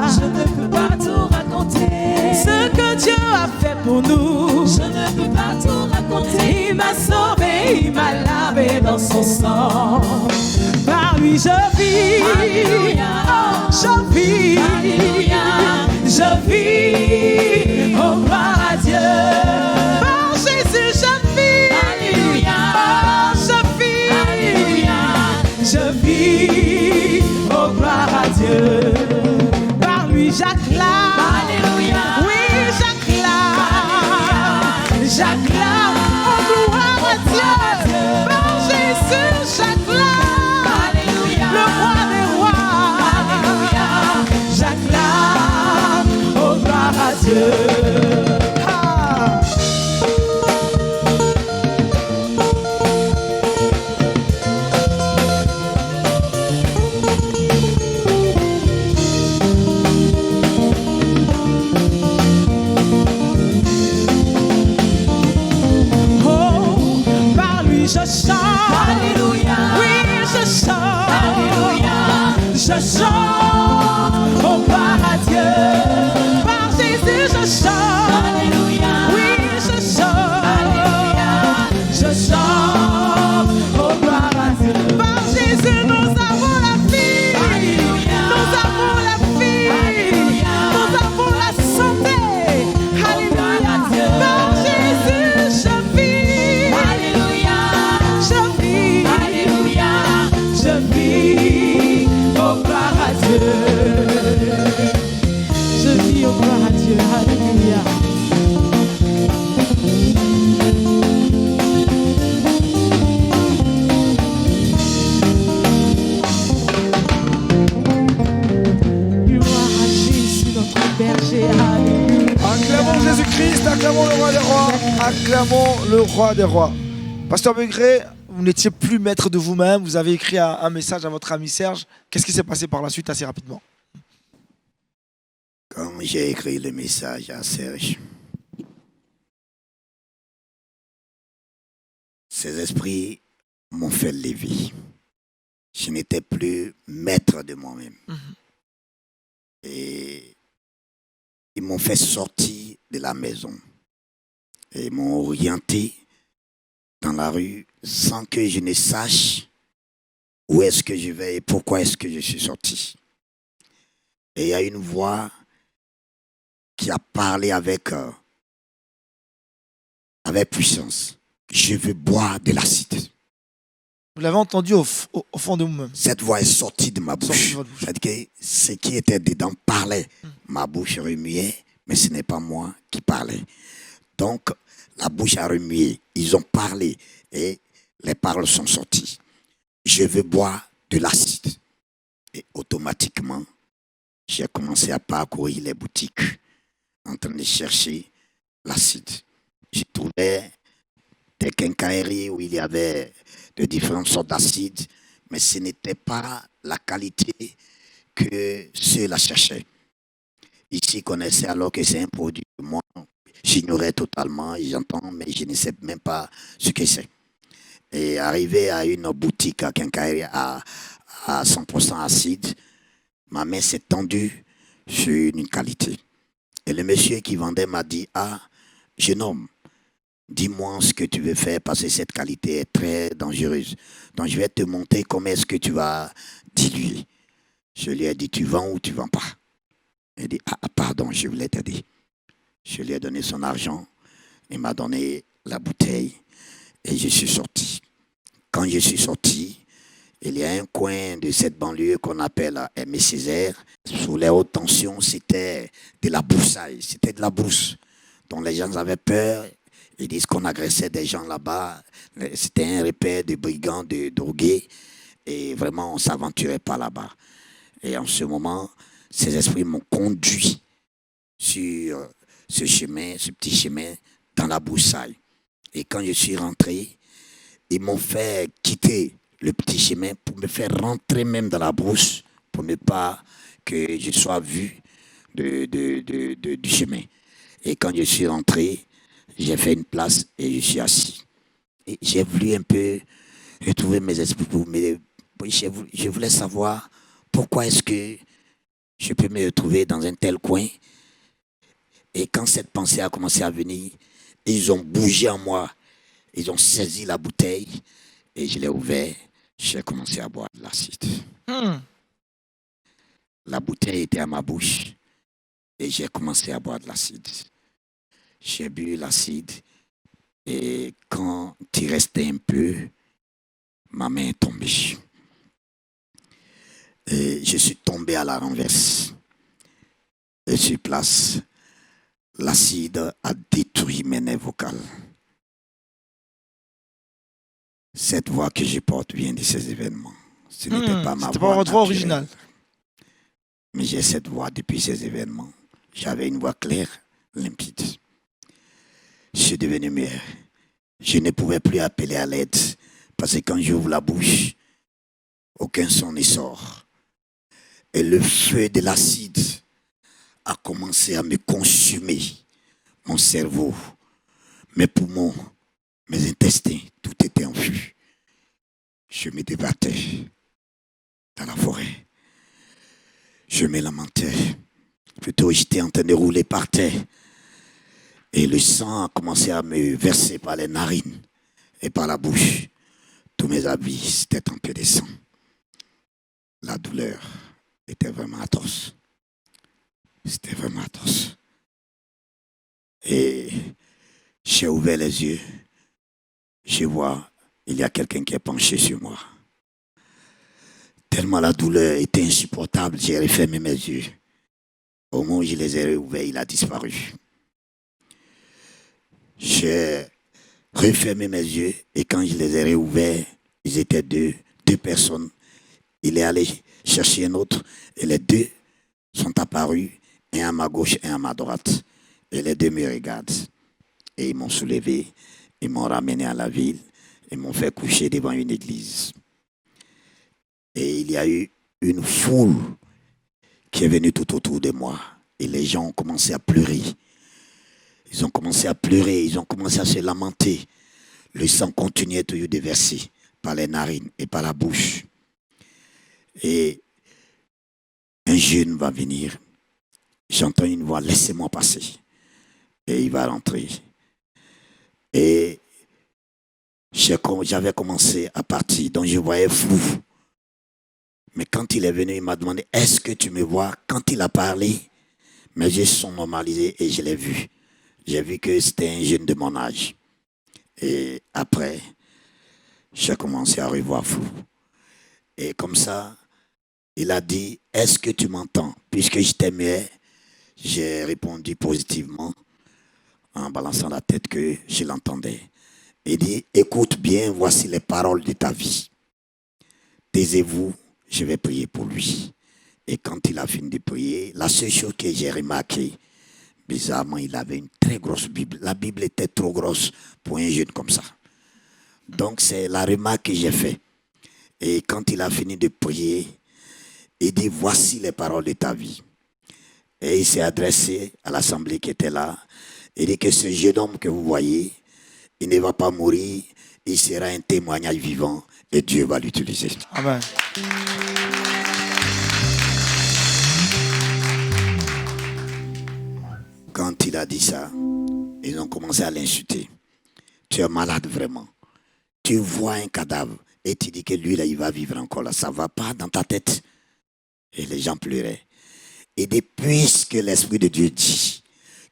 je ne peux pas tout raconter. Ce que Dieu a fait pour nous, je ne peux pas tout raconter. Il m'a sauvé, il m'a lavé dans son sang. Par lui je vis, Alléluia. Je vis, Alléluia. Je vis, oh gloire à Dieu. Par Jésus je vis, Alléluia. Oh je vis, Alléluia. Je vis, oh gloire à Dieu. Par lui j'acclame, Alléluia. oui j'acclame, j'acclame, oh gloire à Dieu. Par Jésus j'acclame, Alléluia. le roi des rois. Alléluia. J'acclame, oh gloire à Dieu. Ah. Oh, par lui je chante. Alléluia. Oui, je chante. Alléluia. Je chante, oh gloire à Dieu. Par Jésus je chante. Alléluia. Oui, je chante. Alléluia. Je chante, oh gloire à Dieu. Par Jésus nous avons la vie. Alléluia. Nous avons la vie. Alléluia. Nous avons la santé. Alléluia. Dieu. Par Jésus je vis. Alléluia. Je vis. Alléluia. Je vis, oh gloire à Dieu. Je vis, oh gloire à Dieu. Alléluia. Gloire à Jésus, notre berger. Alléluia. Acclamons Jésus-Christ, acclamons le roi des rois, acclamons le roi des rois. Pasteur Begré, vous n'étiez plus maître de vous-même, vous avez écrit un message à votre ami Serge. Qu'est-ce qui s'est passé par la suite assez rapidement? Quand j'ai écrit le message à Serge, ces esprits m'ont fait lever. Je n'étais plus maître de moi-même. Et ils m'ont fait sortir de la maison. Et ils m'ont orienté dans la rue sans que je ne sache où est-ce que je vais et pourquoi est-ce que je suis sorti. Et il y a une voix qui a parlé avec puissance. Je veux boire de l'acide. Vous l'avez entendu au fond de vous-même. Cette voix est sortie de ma Sortie bouche. de votre bouche. C'est-à-dire que ce qui était dedans parlait. Ma bouche remuait, mais ce n'est pas moi qui parlais. Donc, la bouche a remué. Ils ont parlé et les paroles sont sorties. Je veux boire de l'acide. Et automatiquement, j'ai commencé à parcourir les boutiques en train de chercher l'acide. J'ai trouvé des quincailleries où il y avait de différentes sortes d'acide, mais ce n'était pas la qualité que ceux-là cherchaient. Ici, connaissaient alors que c'est un produit que moi, j'ignorais totalement, j'entends, mais je ne sais même pas ce que c'est. Et arrivé à une boutique à quincaillerie à 100% acide, ma main s'est tendue sur une qualité. Et le monsieur qui vendait m'a dit, ah, jeune homme, dis-moi ce que tu veux faire parce que cette qualité est très dangereuse. Donc je vais te montrer comment est-ce que tu vas diluer. Je lui ai dit, tu vends ou tu ne vends pas? Il dit, ah pardon, je voulais t'aider. Je lui ai donné son argent, il m'a donné la bouteille et je suis sorti. Quand je suis sorti, il y a un coin de cette banlieue qu'on appelle Aimé Césaire. Sous les hautes tensions, c'était de la broussaille, c'était de la brousse. Donc les gens avaient peur. Ils disent qu'on agressait des gens là-bas. C'était un repère de brigands, de drogués. Et vraiment, on ne s'aventurait pas là-bas. Et en ce moment, ces esprits m'ont conduit sur ce chemin, ce petit chemin, dans la broussaille. Et quand je suis rentré, ils m'ont fait quitter le petit chemin pour me faire rentrer même dans la brousse, pour ne pas que je sois vu du chemin. Et quand je suis rentré, j'ai fait une place et je suis assis. Et j'ai voulu un peu retrouver mes esprits. Je voulais savoir pourquoi est-ce que je peux me retrouver dans un tel coin. Et quand cette pensée a commencé à venir, ils ont bougé en moi. Ils ont saisi la bouteille et je l'ai ouvert. J'ai commencé à boire de l'acide. La bouteille était à ma bouche et j'ai commencé à boire de l'acide. J'ai bu l'acide et quand il restait un peu, ma main est tombée. Et je suis tombé à la renverse. Et sur place, l'acide a détruit mes nerfs vocales. Cette voix que je porte vient de ces événements. Ce n'était pas ma voix. C'était pas votre voix originale. Mais j'ai cette voix depuis ces événements. J'avais une voix claire, limpide. Je suis devenu muet. Je ne pouvais plus appeler à l'aide parce que quand j'ouvre la bouche, aucun son ne sort. Et le feu de l'acide a commencé à me consumer. Mon cerveau, mes poumons, mes intestins, tout était en feu. Je me débattais dans la forêt. Je me lamentais. Plutôt, j'étais en train de rouler par terre. Et le sang a commencé à me verser par les narines et par la bouche. Tous mes habits, c'était trempé de sang. La douleur était vraiment atroce. C'était vraiment atroce. Et j'ai ouvert les yeux. Je vois, il y a quelqu'un qui est penché sur moi. Tellement la douleur était insupportable, j'ai refermé mes yeux. Au moment où je les ai ouverts, il a disparu. J'ai refermé mes yeux et quand je les ai réouverts, ils étaient deux personnes. Il est allé chercher un autre et les deux sont apparus, un à ma gauche et un à ma droite. Et les deux me regardent. Et ils m'ont soulevé, ils m'ont ramené à la ville, ils m'ont fait coucher devant une église. Et il y a eu une foule qui est venue tout autour de moi. Et les gens ont commencé à pleurer. Ils ont commencé à pleurer, ils ont commencé à se lamenter. Le sang continuait toujours de verser par les narines et par la bouche. Et un jeune va venir. J'entends une voix, laissez-moi passer. Et il va rentrer. Et j'avais commencé à partir, donc je voyais flou. Mais quand il est venu, il m'a demandé, est-ce que tu me vois? Quand il a parlé, mes yeux sont normalisés et je l'ai vu. J'ai vu que c'était un jeune de mon âge. Et après, j'ai commencé à revoir flou. Et comme ça, il a dit, est-ce que tu m'entends? Puisque j'étais muet, j'ai répondu positivement en balançant la tête que je l'entendais. Il dit, écoute bien, voici les paroles de ta vie. Taisez-vous, je vais prier pour lui. Et quand il a fini de prier, la seule chose que j'ai remarqué, bizarrement, il avait une très grosse Bible. La Bible était trop grosse pour un jeune comme ça. Donc c'est la remarque que j'ai faite. Et quand il a fini de prier, il dit, voici les paroles de ta vie. Et il s'est adressé à l'assemblée qui était là. Il dit que ce jeune homme que vous voyez, il ne va pas mourir, il sera un témoignage vivant et Dieu va l'utiliser. Amen. quand il a dit ça, ils ont commencé à l'insulter. Tu es malade vraiment. Tu vois un cadavre et tu dis que lui, là, il va vivre encore là. Ça ne va pas dans ta tête. Et les gens pleuraient. Et depuis que l'Esprit de Dieu dit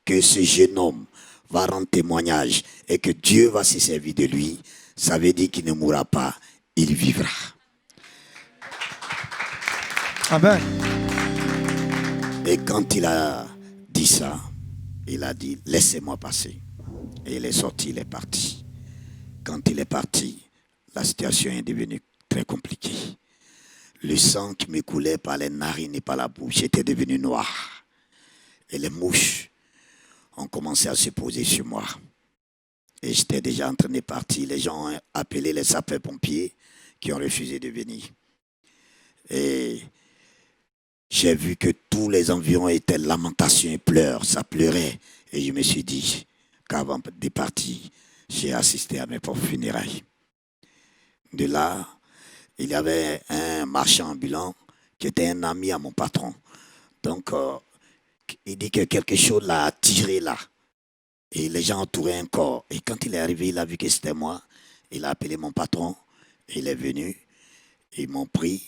que ce jeune homme va rendre témoignage et que Dieu va se servir de lui, ça veut dire qu'il ne mourra pas, il vivra. Amen. Et quand il a dit ça, il a dit, laissez-moi passer. Et il est sorti, il est parti. Quand il est parti, la situation est devenue très compliquée. Le sang qui me coulait par les narines et par la bouche était devenu noir. Et les mouches ont commencé à se poser sur moi. Et j'étais déjà en train de partir. Les gens ont appelé les sapeurs-pompiers qui ont refusé de venir. Et j'ai vu que tous les environs étaient lamentations et pleurs. Ça pleurait. Et je me suis dit qu'avant de partir, j'ai assisté à mes propres funérailles. De là, il y avait un marchand ambulant qui était un ami à mon patron. Donc, il dit que quelque chose l'a attiré là. Et les gens entouraient un corps. Et quand il est arrivé, il a vu que c'était moi. Il a appelé mon patron. Il est venu. Ils m'ont pris.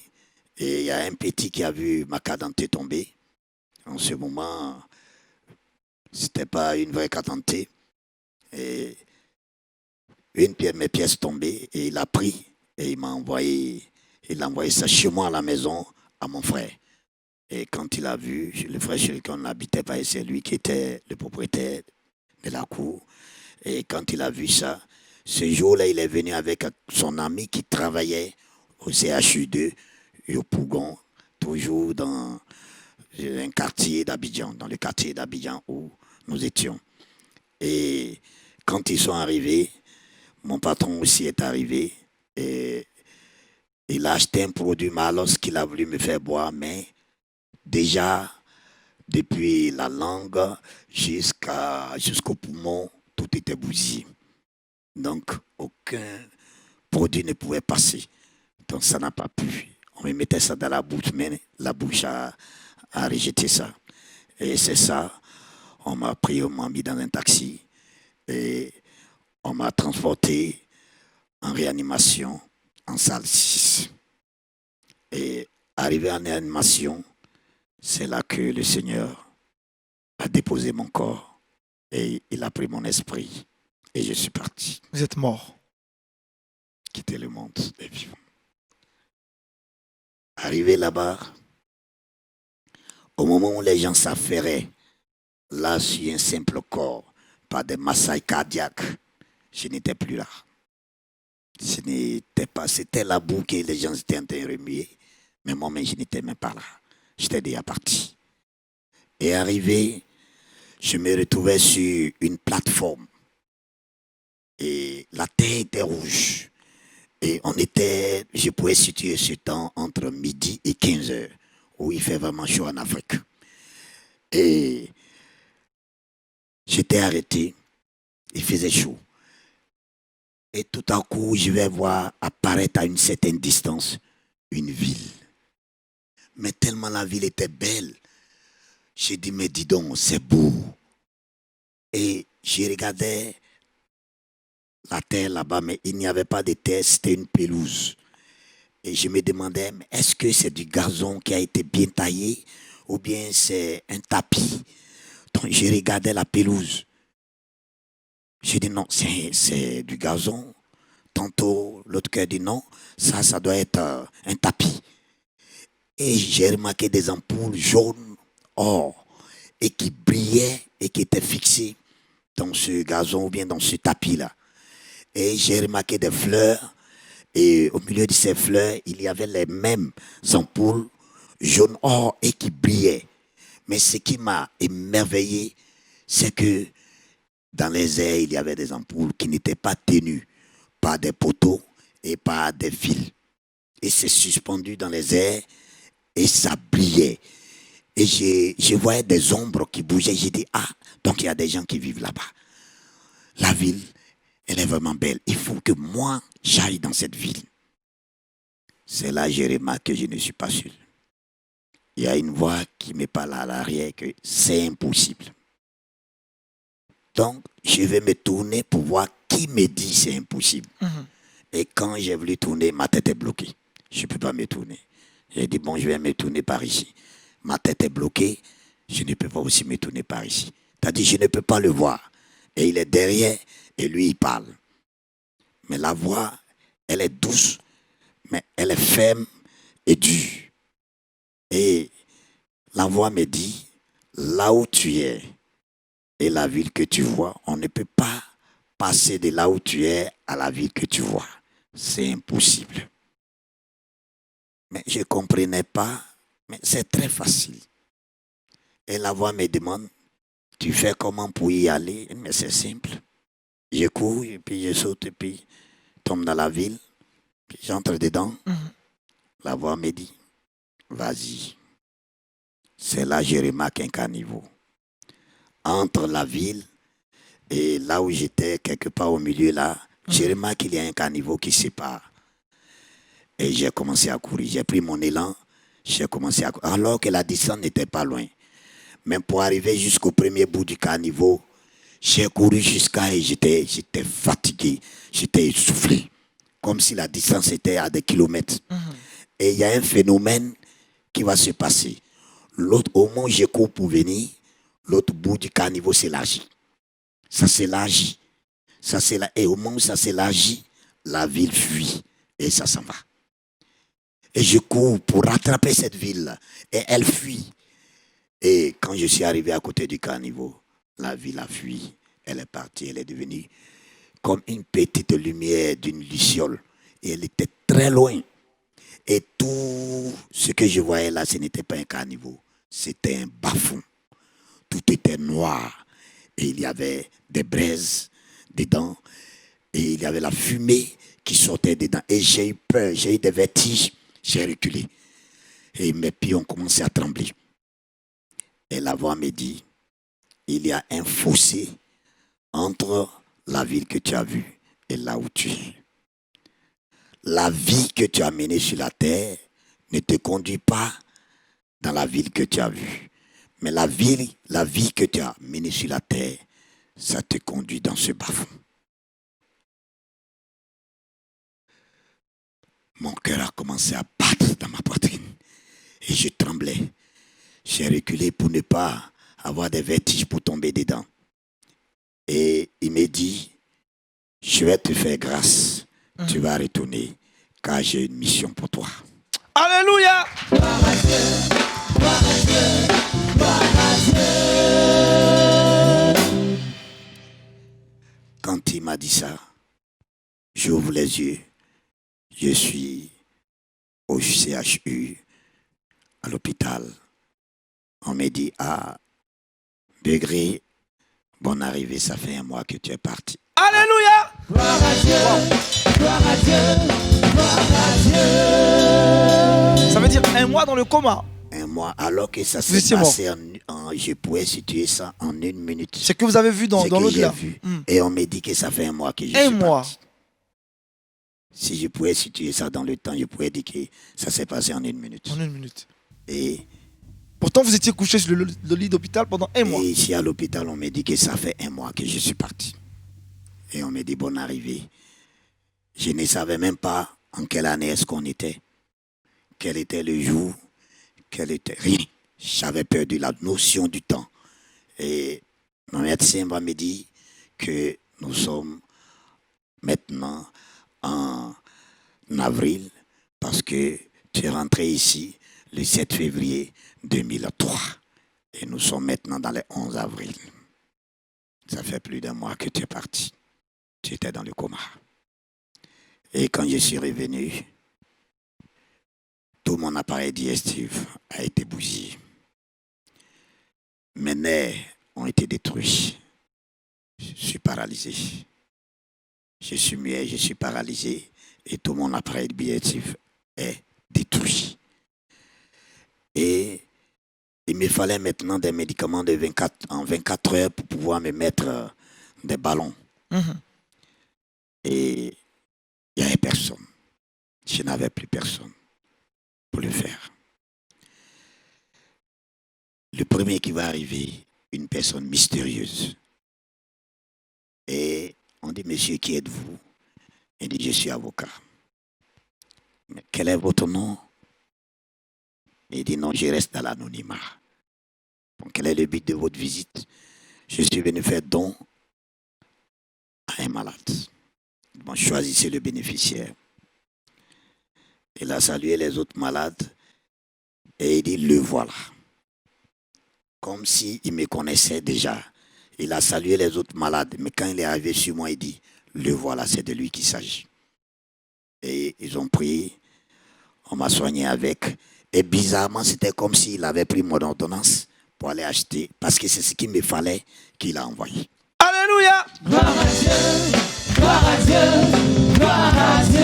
Et il y a un petit qui a vu ma carte d'identité tomber. En ce moment, ce n'était pas une vraie carte d'identité. Et mes pièces tombaient. Et il a pris. Et il a envoyé ça chez moi à la maison, à mon frère. Et quand il a vu, le frère chez lequel on n'habitait pas, et c'est lui qui était le propriétaire de la cour. Et quand il a vu ça, ce jour-là, il est venu avec son ami qui travaillait au CHU2, au Pougon, toujours dans un quartier d'Abidjan, dans le quartier d'Abidjan où nous étions. Et quand ils sont arrivés, mon patron aussi est arrivé. Et il a acheté un produit Malos qu'il a voulu me faire boire, mais déjà, depuis la langue jusqu'au poumon, tout était bousillé. Donc, aucun produit ne pouvait passer. Donc, ça n'a pas pu. On me mettait ça dans la bouche, mais la bouche a rejeté ça. Et c'est ça, on m'a pris, on m'a mis dans un taxi et on m'a transporté en réanimation en salle 6. Et arrivé en réanimation, c'est là que le Seigneur a déposé mon corps et il a pris mon esprit et je suis parti. Vous êtes mort. Quitter le monde des vivants. Arrivé là-bas, au moment où les gens s'affairaient, là sur un simple corps, par des massailles cardiaques, je n'étais plus là. Ce n'était pas, c'était la boue que les gens étaient en train de remuer, mais moi-même je n'étais même pas là. J'étais déjà parti. Et arrivé, je me retrouvais sur une plateforme. Et la terre était rouge. Et je pouvais situer ce temps entre midi et 15 heures, où il fait vraiment chaud en Afrique. Et j'étais arrêté, il faisait chaud. Et tout à coup, je vais voir apparaître à une certaine distance une ville. Mais tellement la ville était belle, j'ai dit, mais dis donc, c'est beau. Et je regardais la terre là-bas, mais il n'y avait pas de terre, c'était une pelouse. Et je me demandais, est-ce que c'est du gazon qui a été bien taillé ou bien c'est un tapis? Donc je regardais la pelouse. J'ai dit non, c'est du gazon. Tantôt, l'autre qui a dit non, ça doit être un tapis. Et j'ai remarqué des ampoules jaunes, or, et qui brillaient et qui étaient fixées dans ce gazon ou bien dans ce tapis-là. Et j'ai remarqué des fleurs, et au milieu de ces fleurs, il y avait les mêmes ampoules jaunes, or, et qui brillaient. Mais ce qui m'a émerveillé, c'est que dans les airs, il y avait des ampoules qui n'étaient pas tenues par des poteaux et par des fils. Et c'est suspendu dans les airs et ça brillait. Et je voyais des ombres qui bougeaient. J'ai dit, ah, donc il y a des gens qui vivent là-bas. La ville, elle est vraiment belle. Il faut que moi, j'aille dans cette ville. C'est là que j'ai remarqué que je ne suis pas seul. Il y a une voix qui me parle à l'arrière que c'est impossible. Donc, je vais me tourner pour voir qui me dit c'est impossible. Et quand j'ai voulu tourner, ma tête est bloquée. Je ne peux pas me tourner. J'ai dit, bon, je vais me tourner par ici. Ma tête est bloquée. Je ne peux pas aussi me tourner par ici. C'est-à-dire, je ne peux pas le voir. Et il est derrière et lui, il parle. Mais la voix, elle est douce, mais elle est ferme et dure. Et la voix me dit, là où tu es et la ville que tu vois, on ne peut pas passer de là où tu es à la ville que tu vois. C'est impossible. Mais je ne comprenais pas, mais c'est très facile. Et la voix me demande, tu fais comment pour y aller? Mais c'est simple. Je cours et puis je saute et puis tombe dans la ville. Puis j'entre dedans. La voix me dit, vas-y. C'est là que je remarque un caniveau. Entre la ville et là où j'étais, quelque part au milieu là, je remarque qu'il y a un caniveau qui sépare. Et j'ai commencé à courir. J'ai pris mon élan. J'ai commencé à courir. Alors que la distance n'était pas loin. Même pour arriver jusqu'au premier bout du caniveau, j'ai couru jusqu'à et j'étais fatigué. J'étais essoufflé. Comme si la distance était à des kilomètres. Et il y a un phénomène qui va se passer. L'autre, au moment où je cours pour venir, l'autre bout du caniveau s'élargit. Ça s'élargit. Et au moment où ça s'élargit, la ville fuit. Et ça s'en va. Et je cours pour rattraper cette ville. Et elle fuit. Et quand je suis arrivé à côté du caniveau, la ville a fui. Elle est partie. Elle est devenue comme une petite lumière d'une luciole. Et elle était très loin. Et tout ce que je voyais là, ce n'était pas un caniveau. C'était un bas-fond. Tout était noir. Et il y avait des braises dedans. Et il y avait la fumée qui sortait dedans. Et j'ai eu peur, j'ai eu des vertiges. J'ai reculé. Et mes pieds ont commencé à trembler. Et la voix me dit, il y a un fossé entre la ville que tu as vue et là où tu es. La vie que tu as menée sur la terre ne te conduit pas dans la ville que tu as vue. Mais la vie que tu as menée sur la terre, ça te conduit dans ce bas-fond. Mon cœur a commencé à battre dans ma poitrine. Et je tremblais. J'ai reculé pour ne pas avoir des vertiges pour tomber dedans. Et il me dit, je vais te faire grâce. Tu vas retourner, car j'ai une mission pour toi. Alléluia. Quand il m'a dit ça, j'ouvre les yeux. Je suis au CHU, à l'hôpital. On me dit, ah, Degré, bonne arrivée, ça fait un mois que tu es parti. Alléluia. Gloire à Dieu, gloire à Dieu, gloire à Dieu. Ça veut dire un mois dans le coma. Un mois, alors que ça s'est passé je pourrais situer ça en 1 minute. C'est que vous avez vu dans l'au-delà. Et on me dit que ça fait un mois que je suis parti. Si je pouvais situer ça dans le temps, je pourrais dire que ça s'est passé en 1 minute. En 1 minute. Et pourtant, vous étiez couché sur le lit d'hôpital pendant 1 mois. Et ici à l'hôpital, on me dit que ça fait 1 mois que je suis parti. Et on me dit bonne arrivée. Je ne savais même pas en quelle année est-ce qu'on était. Quel était le jour. Quel était rien. J'avais perdu la notion du temps. Et mon médecin va me dire que nous sommes maintenant en avril parce que tu es rentré ici le 7 février 2003. Et nous sommes maintenant dans le 11 avril. Ça fait plus d'1 mois que tu es parti. Tu étais dans le coma. Et quand je suis revenu, tout mon appareil digestif a été bousillé. Mes nerfs ont été détruits. Je suis paralysé. Je suis muet, je suis paralysé. Et tout mon appareil digestif est détruit. Et il me fallait maintenant des médicaments en 24 heures pour pouvoir me mettre des ballons. Et il n'y avait personne. Je n'avais plus personne pour le faire. Le premier qui va arriver, une personne mystérieuse, Et on dit, monsieur, qui êtes-vous? Il dit, je suis avocat. Mais quel est votre nom? Il dit, non, je reste dans l'anonymat. Donc, quel est le but de votre visite? Je suis venu faire don à un malade. Bon, choisissez le bénéficiaire. Il a salué les autres malades et il dit, le voilà. Comme s'il me connaissait déjà. Il a salué les autres malades, mais quand il est arrivé sur moi, il dit, le voilà, c'est de lui qu'il s'agit. Et ils ont pris, on m'a soigné avec. Et bizarrement, c'était comme s'il avait pris mon ordonnance pour aller acheter, parce que c'est ce qu'il me fallait qu'il a envoyé. Alléluia. Gloire à Dieu, gloire à Dieu, gloire à Dieu.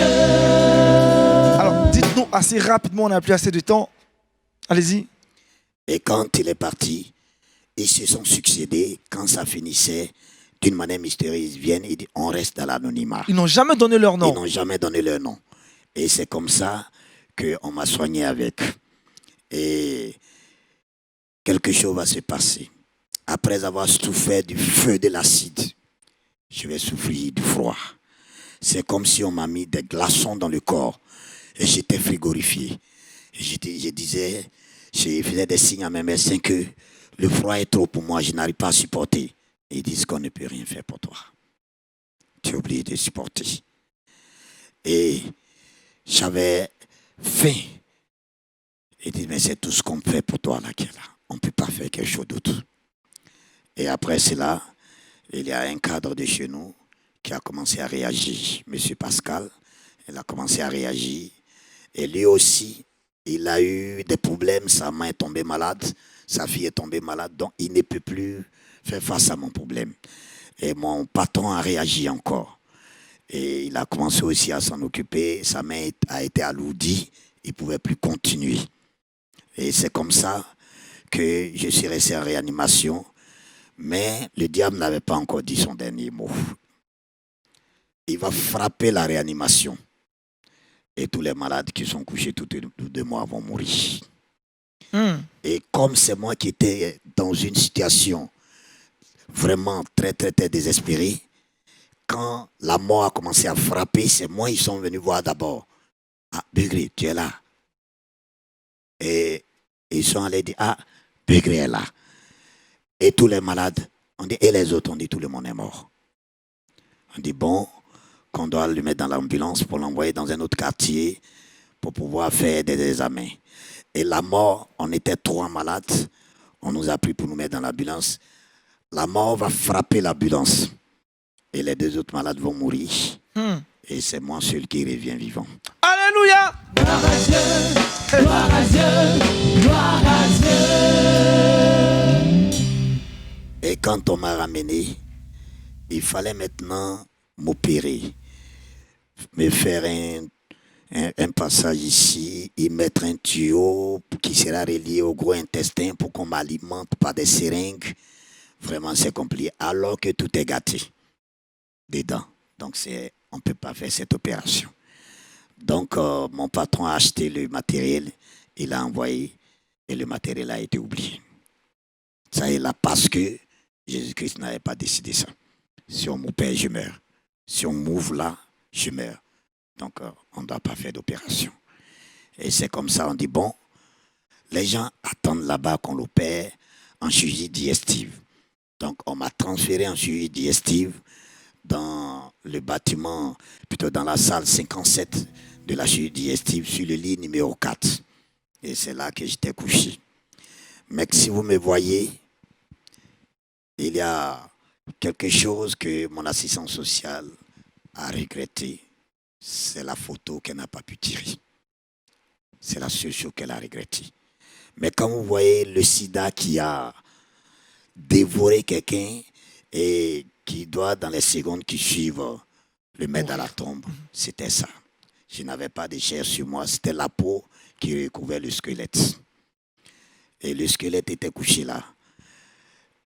Alors, dites-nous assez rapidement, on n'a plus assez de temps. Allez-y. Et quand il est parti, ils se sont succédés. Quand ça finissait, d'une manière mystérieuse, ils viennent, ils disent, on reste dans l'anonymat. Ils n'ont jamais donné leur Ils nom. n'ont jamais donné leur nom. Et c'est comme ça qu'on m'a soigné avec. Et quelque chose va se passer. Après avoir souffert du feu de l'acide, je vais souffrir du froid. C'est comme si on m'a mis des glaçons dans le corps. Et j'étais frigorifié. Et je disais, je faisais des signes à mes médecins que le froid est trop pour moi, je n'arrive pas à supporter. Et ils disent qu'on ne peut rien faire pour toi. Tu es obligé de supporter. Et j'avais faim. Ils disent, mais c'est tout ce qu'on fait pour toi là qui est là. On ne peut pas faire quelque chose d'autre. Et après cela, il y a un cadre de chez nous qui a commencé à réagir. Monsieur Pascal, il a commencé à réagir. Et lui aussi, il a eu des problèmes. Sa main est tombée malade. Sa fille est tombée malade. Donc, il ne peut plus faire face à mon problème. Et mon patron a réagi encore. Et il a commencé aussi à s'en occuper. Sa main a été alourdie. Il ne pouvait plus continuer. Et c'est comme ça que je suis resté en réanimation. Mais le diable n'avait pas encore dit son dernier mot. Il va frapper la réanimation. Et tous les malades qui sont couchés tous de moi vont mourir. Et comme c'est moi qui étais dans une situation vraiment très, très, très désespérée, quand la mort a commencé à frapper, c'est moi ils sont venus voir d'abord. Ah, Begré, tu es là. Et ils sont allés dire, ah, Begré est là. Et tous les malades, on dit, et les autres, on dit, tout le monde est mort. On dit, bon, qu'on doit le mettre dans l'ambulance pour l'envoyer dans un autre quartier pour pouvoir faire des examens. Et la mort, on était 3 malades. On nous a pris pour nous mettre dans l'ambulance. La mort va frapper l'ambulance. Et les 2 autres malades vont mourir. Et c'est moi seul qui revient vivant. Alléluia. Gloire à Dieu, gloire à Dieu, gloire à Dieu. Et quand on m'a ramené, il fallait maintenant m'opérer, me faire un passage ici, y mettre un tuyau qui sera relié au gros intestin pour qu'on m'alimente par des seringues. Vraiment, c'est compliqué, alors que tout est gâté dedans. Donc, on ne peut pas faire cette opération. Donc, mon patron a acheté le matériel, il l'a envoyé et le matériel a été oublié. Ça est là parce que Jésus-Christ n'avait pas décidé ça. Si on m'opère, je meurs. Si on m'ouvre là, je meurs. Donc, on ne doit pas faire d'opération. Et c'est comme ça, on dit, bon, les gens attendent là-bas qu'on l'opère en chirurgie digestive. Donc, on m'a transféré en chirurgie digestive dans le bâtiment, plutôt dans la salle 57 de la chirurgie digestive, sur le lit numéro 4. Et c'est là que j'étais couché. Mais si vous me voyez, il y a quelque chose que mon assistant social a regretté. C'est la photo qu'elle n'a pas pu tirer. C'est la seule chose qu'elle a regretté. Mais quand vous voyez le sida qui a dévoré quelqu'un et qui doit, dans les secondes qui suivent, le mettre dans la tombe, c'était ça. Je n'avais pas de chair sur moi, c'était la peau qui recouvrait le squelette. Et le squelette était couché là.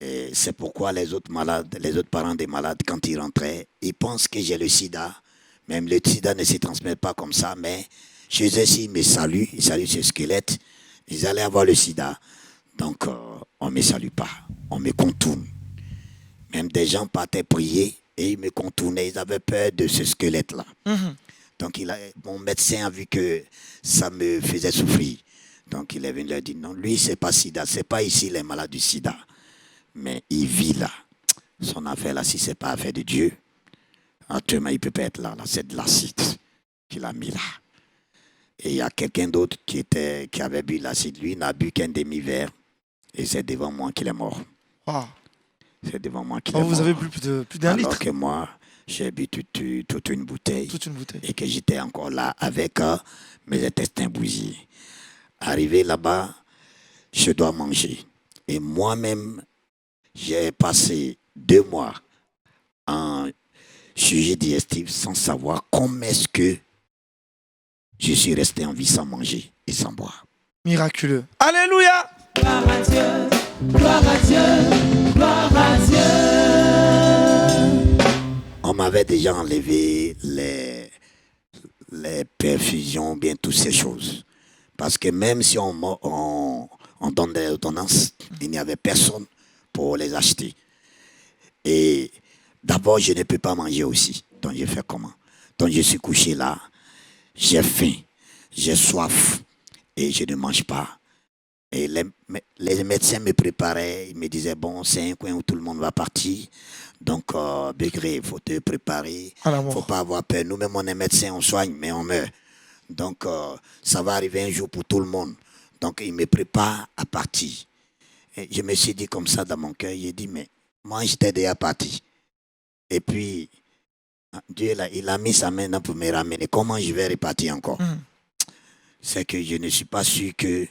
Et c'est pourquoi les autres malades, les autres parents des malades, quand ils rentraient, ils pensent que j'ai le sida. Même le sida ne se transmet pas comme ça, mais chez eux, s'ils me saluent, ils saluent ce squelette, ils allaient avoir le sida. Donc, on ne me salue pas, on me contourne. Même des gens partaient prier et ils me contournaient. Ils avaient peur de ce squelette-là. Mhm. Donc mon médecin a vu que ça me faisait souffrir. Donc il est venu leur dire non, lui c'est pas sida, c'est pas ici les malades du sida. Mais il vit là. Son affaire là, si c'est pas affaire de Dieu, actuellement il peut pas être là. Là c'est de l'acide qu'il a mis là. Et il y a quelqu'un d'autre qui avait bu l'acide. Lui n'a bu qu'un demi-verre. Et c'est devant moi qu'il est mort. Wow. C'est devant moi qu'il est Oh, mort. vous avez bu plus d'un litre. Alors que moi, j'ai bu toute une bouteille. Toute une bouteille. Et que j'étais encore là avec mes intestins bousillés. Arrivé là-bas, je dois manger. Et moi-même, j'ai passé 2 mois en chirurgie digestive sans savoir comment est-ce que je suis resté en vie sans manger et sans boire. Miraculeux. Alléluia. Gloire à Dieu, gloire à Dieu, gloire à Dieu. On m'avait déjà enlevé les perfusions, bien toutes ces choses. Parce que même si on donne des ordonnances, il n'y avait personne pour les acheter. Et d'abord, je ne peux pas manger aussi. Donc, j'ai fait comment? Donc, je suis couché là, j'ai faim, j'ai soif et je ne mange pas. Et les médecins me préparaient, ils me disaient, bon, c'est un coin où tout le monde va partir. Donc, Bégré, il faut te préparer. Il ne faut pas avoir peur. Nous-mêmes, on est médecins, on soigne, mais on meurt. Donc, ça va arriver un jour pour tout le monde. Donc, ils me préparent à partir. Et je me suis dit comme ça dans mon cœur, j'ai dit, mais moi, j'étais déjà parti. Et puis, Dieu, là, il a mis sa main là pour me ramener. Comment je vais repartir encore? C'est que je ne suis pas sûr que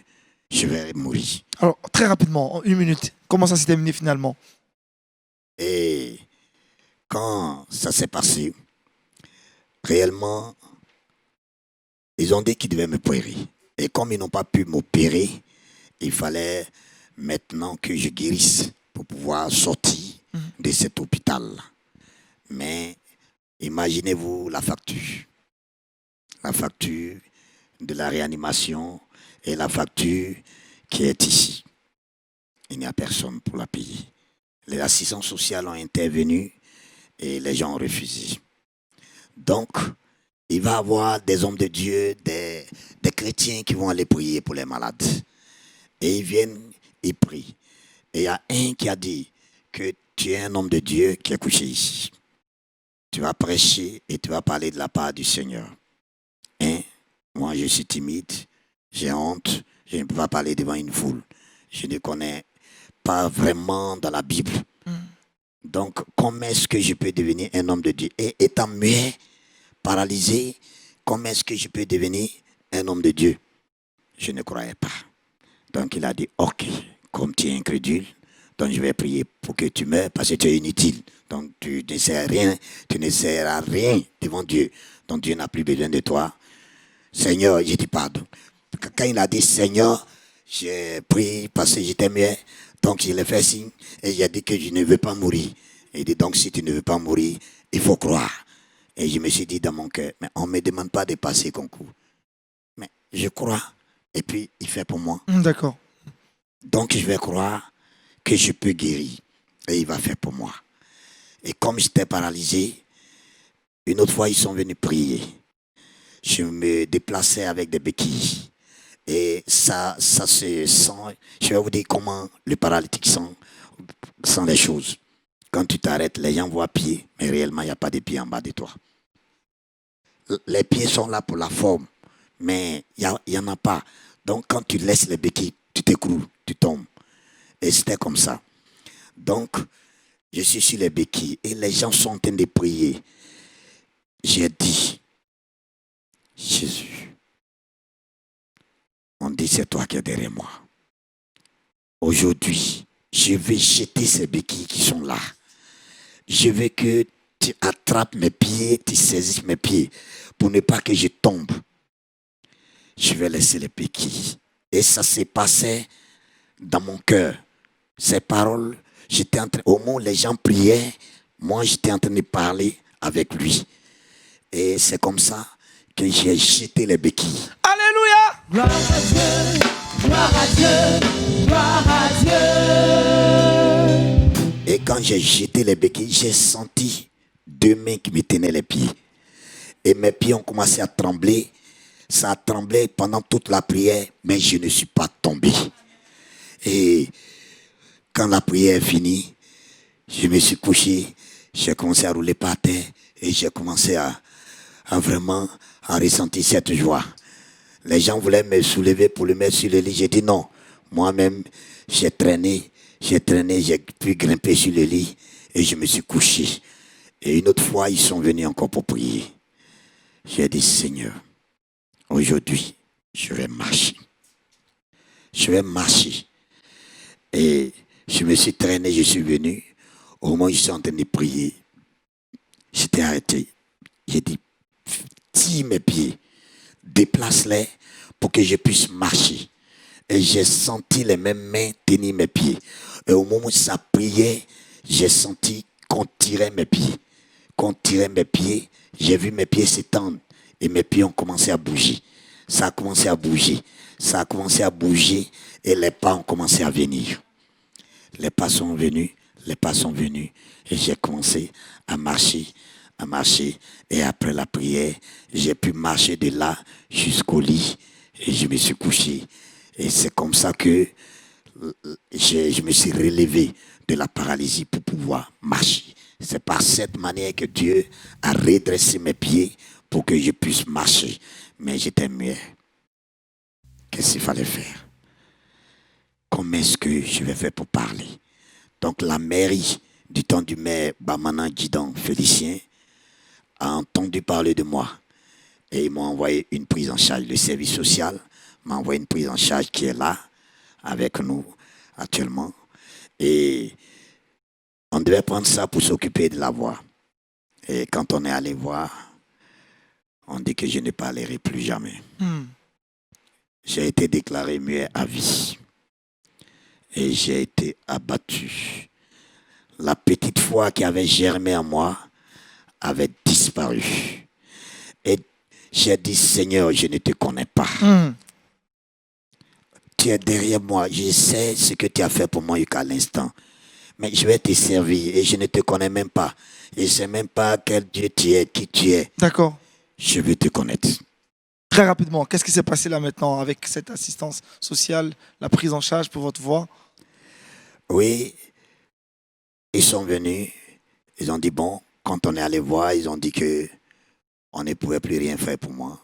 je vais mourir. Alors, très rapidement, en 1 minute, comment ça s'est terminé finalement? Et quand ça s'est passé, réellement, ils ont dit qu'ils devaient m'opérer. Et comme ils n'ont pas pu m'opérer, il fallait maintenant que je guérisse pour pouvoir sortir de cet hôpital-là. Mais imaginez-vous la facture. La facture de la réanimation et la facture qui est ici. Il n'y a personne pour la payer. Les assistants sociaux ont intervenu et les gens ont refusé. Donc, il va y avoir des hommes de Dieu, des chrétiens qui vont aller prier pour les malades. Et ils viennent, ils prient. Et il y a un qui a dit que tu es un homme de Dieu qui est couché ici. Tu vas prêcher et tu vas parler de la part du Seigneur. Moi, je suis timide, j'ai honte, je ne peux pas parler devant une foule. Je ne connais pas vraiment dans la Bible. Donc, comment est-ce que je peux devenir un homme de Dieu? Et étant muet, paralysé, comment est-ce que je peux devenir un homme de Dieu? Je ne croyais pas. Donc, il a dit, ok, comme tu es incrédule, donc je vais prier pour que tu meurs parce que tu es inutile. Donc, tu ne sers rien, tu ne sers à rien devant Dieu. Donc, Dieu n'a plus besoin de toi. Seigneur, je dis pardon. Quand il a dit Seigneur, j'ai prié parce que j'étais muet. Donc, je l'ai fait signe et j'ai dit que je ne veux pas mourir. Il dit donc, si tu ne veux pas mourir, il faut croire. Et je me suis dit dans mon cœur, mais on ne me demande pas de passer concours. Mais je crois. Et puis, il fait pour moi. D'accord. Donc, je vais croire que je peux guérir. Et il va faire pour moi. Et comme j'étais paralysé, une autre fois, ils sont venus prier. Je me déplaçais avec des béquilles. Et ça se sent. Je vais vous dire comment le paralytique sent les choses. Quand tu t'arrêtes, les gens voient pieds, mais réellement, il n'y a pas de pieds en bas de toi. Les pieds sont là pour la forme, mais il n'y en a pas. Donc, quand tu laisses les béquilles, tu t'écroules, tu tombes. Et c'était comme ça. Donc, je suis sur les béquilles et les gens sont en train de prier. J'ai dit, Jésus, on dit c'est toi qui es derrière moi. Aujourd'hui, je vais jeter ces béquilles qui sont là. Je veux que tu attrapes mes pieds, tu saisisses mes pieds pour ne pas que je tombe. Je vais laisser les béquilles. Et ça s'est passé dans mon cœur. Ces paroles, j'étais en train, au moment où les gens priaient, moi j'étais en train de parler avec lui. Et c'est comme ça que j'ai jeté les béquilles. Alléluia! Gloire à Dieu, gloire à Dieu, gloire à Dieu. Et quand j'ai jeté les béquilles, j'ai senti 2 mains qui me tenaient les pieds. Et mes pieds ont commencé à trembler. Ça a tremblé pendant toute la prière, mais je ne suis pas tombé. Et quand la prière est finie, je me suis couché, j'ai commencé à rouler par terre et j'ai commencé à vraiment ressentir cette joie. Les gens voulaient me soulever pour le mettre sur le lit. J'ai dit non. Moi-même, j'ai traîné, j'ai pu grimper sur le lit et je me suis couché. Et une autre fois, ils sont venus encore pour prier. J'ai dit, Seigneur, aujourd'hui, je vais marcher. Je vais marcher. Et je me suis traîné, je suis venu. Au moment où je suis en train de prier, j'étais arrêté. J'ai dit, tire mes pieds, déplace-les pour que je puisse marcher. Et j'ai senti les mêmes mains tenir mes pieds. Et au moment où ça priait, j'ai senti qu'on tirait mes pieds. Qu'on tirait mes pieds, j'ai vu mes pieds s'étendre. Et mes pieds ont commencé à bouger. Ça a commencé à bouger. Ça a commencé à bouger et les pas ont commencé à venir. Les pas sont venus, et j'ai commencé à marcher. Et après la prière, j'ai pu marcher de là jusqu'au lit et je me suis couché. Et c'est comme ça que je me suis relevé de la paralysie pour pouvoir marcher. C'est par cette manière que Dieu a redressé mes pieds pour que je puisse marcher. Mais j'étais muet. Qu'est-ce qu'il fallait faire? Comment est-ce que je vais faire pour parler? Donc la mairie du temps du maire Bamana Guidon Félicien a entendu parler de moi. Et ils m'ont envoyé une prise en charge. Le service social m'a envoyé une prise en charge qui est là, avec nous actuellement. Et on devait prendre ça pour s'occuper de la voix. Et quand on est allé voir, on dit que je ne parlerai plus jamais. J'ai été déclaré muet à vie. Et j'ai été abattu. La petite foi qui avait germé en moi avait disparu. Et j'ai dit, Seigneur, je ne te connais pas. Tu es derrière moi. Je sais ce que tu as fait pour moi jusqu'à l'instant. Mais je vais te servir et je ne te connais même pas. Je ne sais même pas quel Dieu tu es, qui tu es. D'accord. Je veux te connaître. Très rapidement, qu'est-ce qui s'est passé là maintenant avec cette assistance sociale, la prise en charge pour votre voix? Oui, ils sont venus, ils ont dit bon, quand on est allé voir, ils ont dit que on ne pouvait plus rien faire pour moi.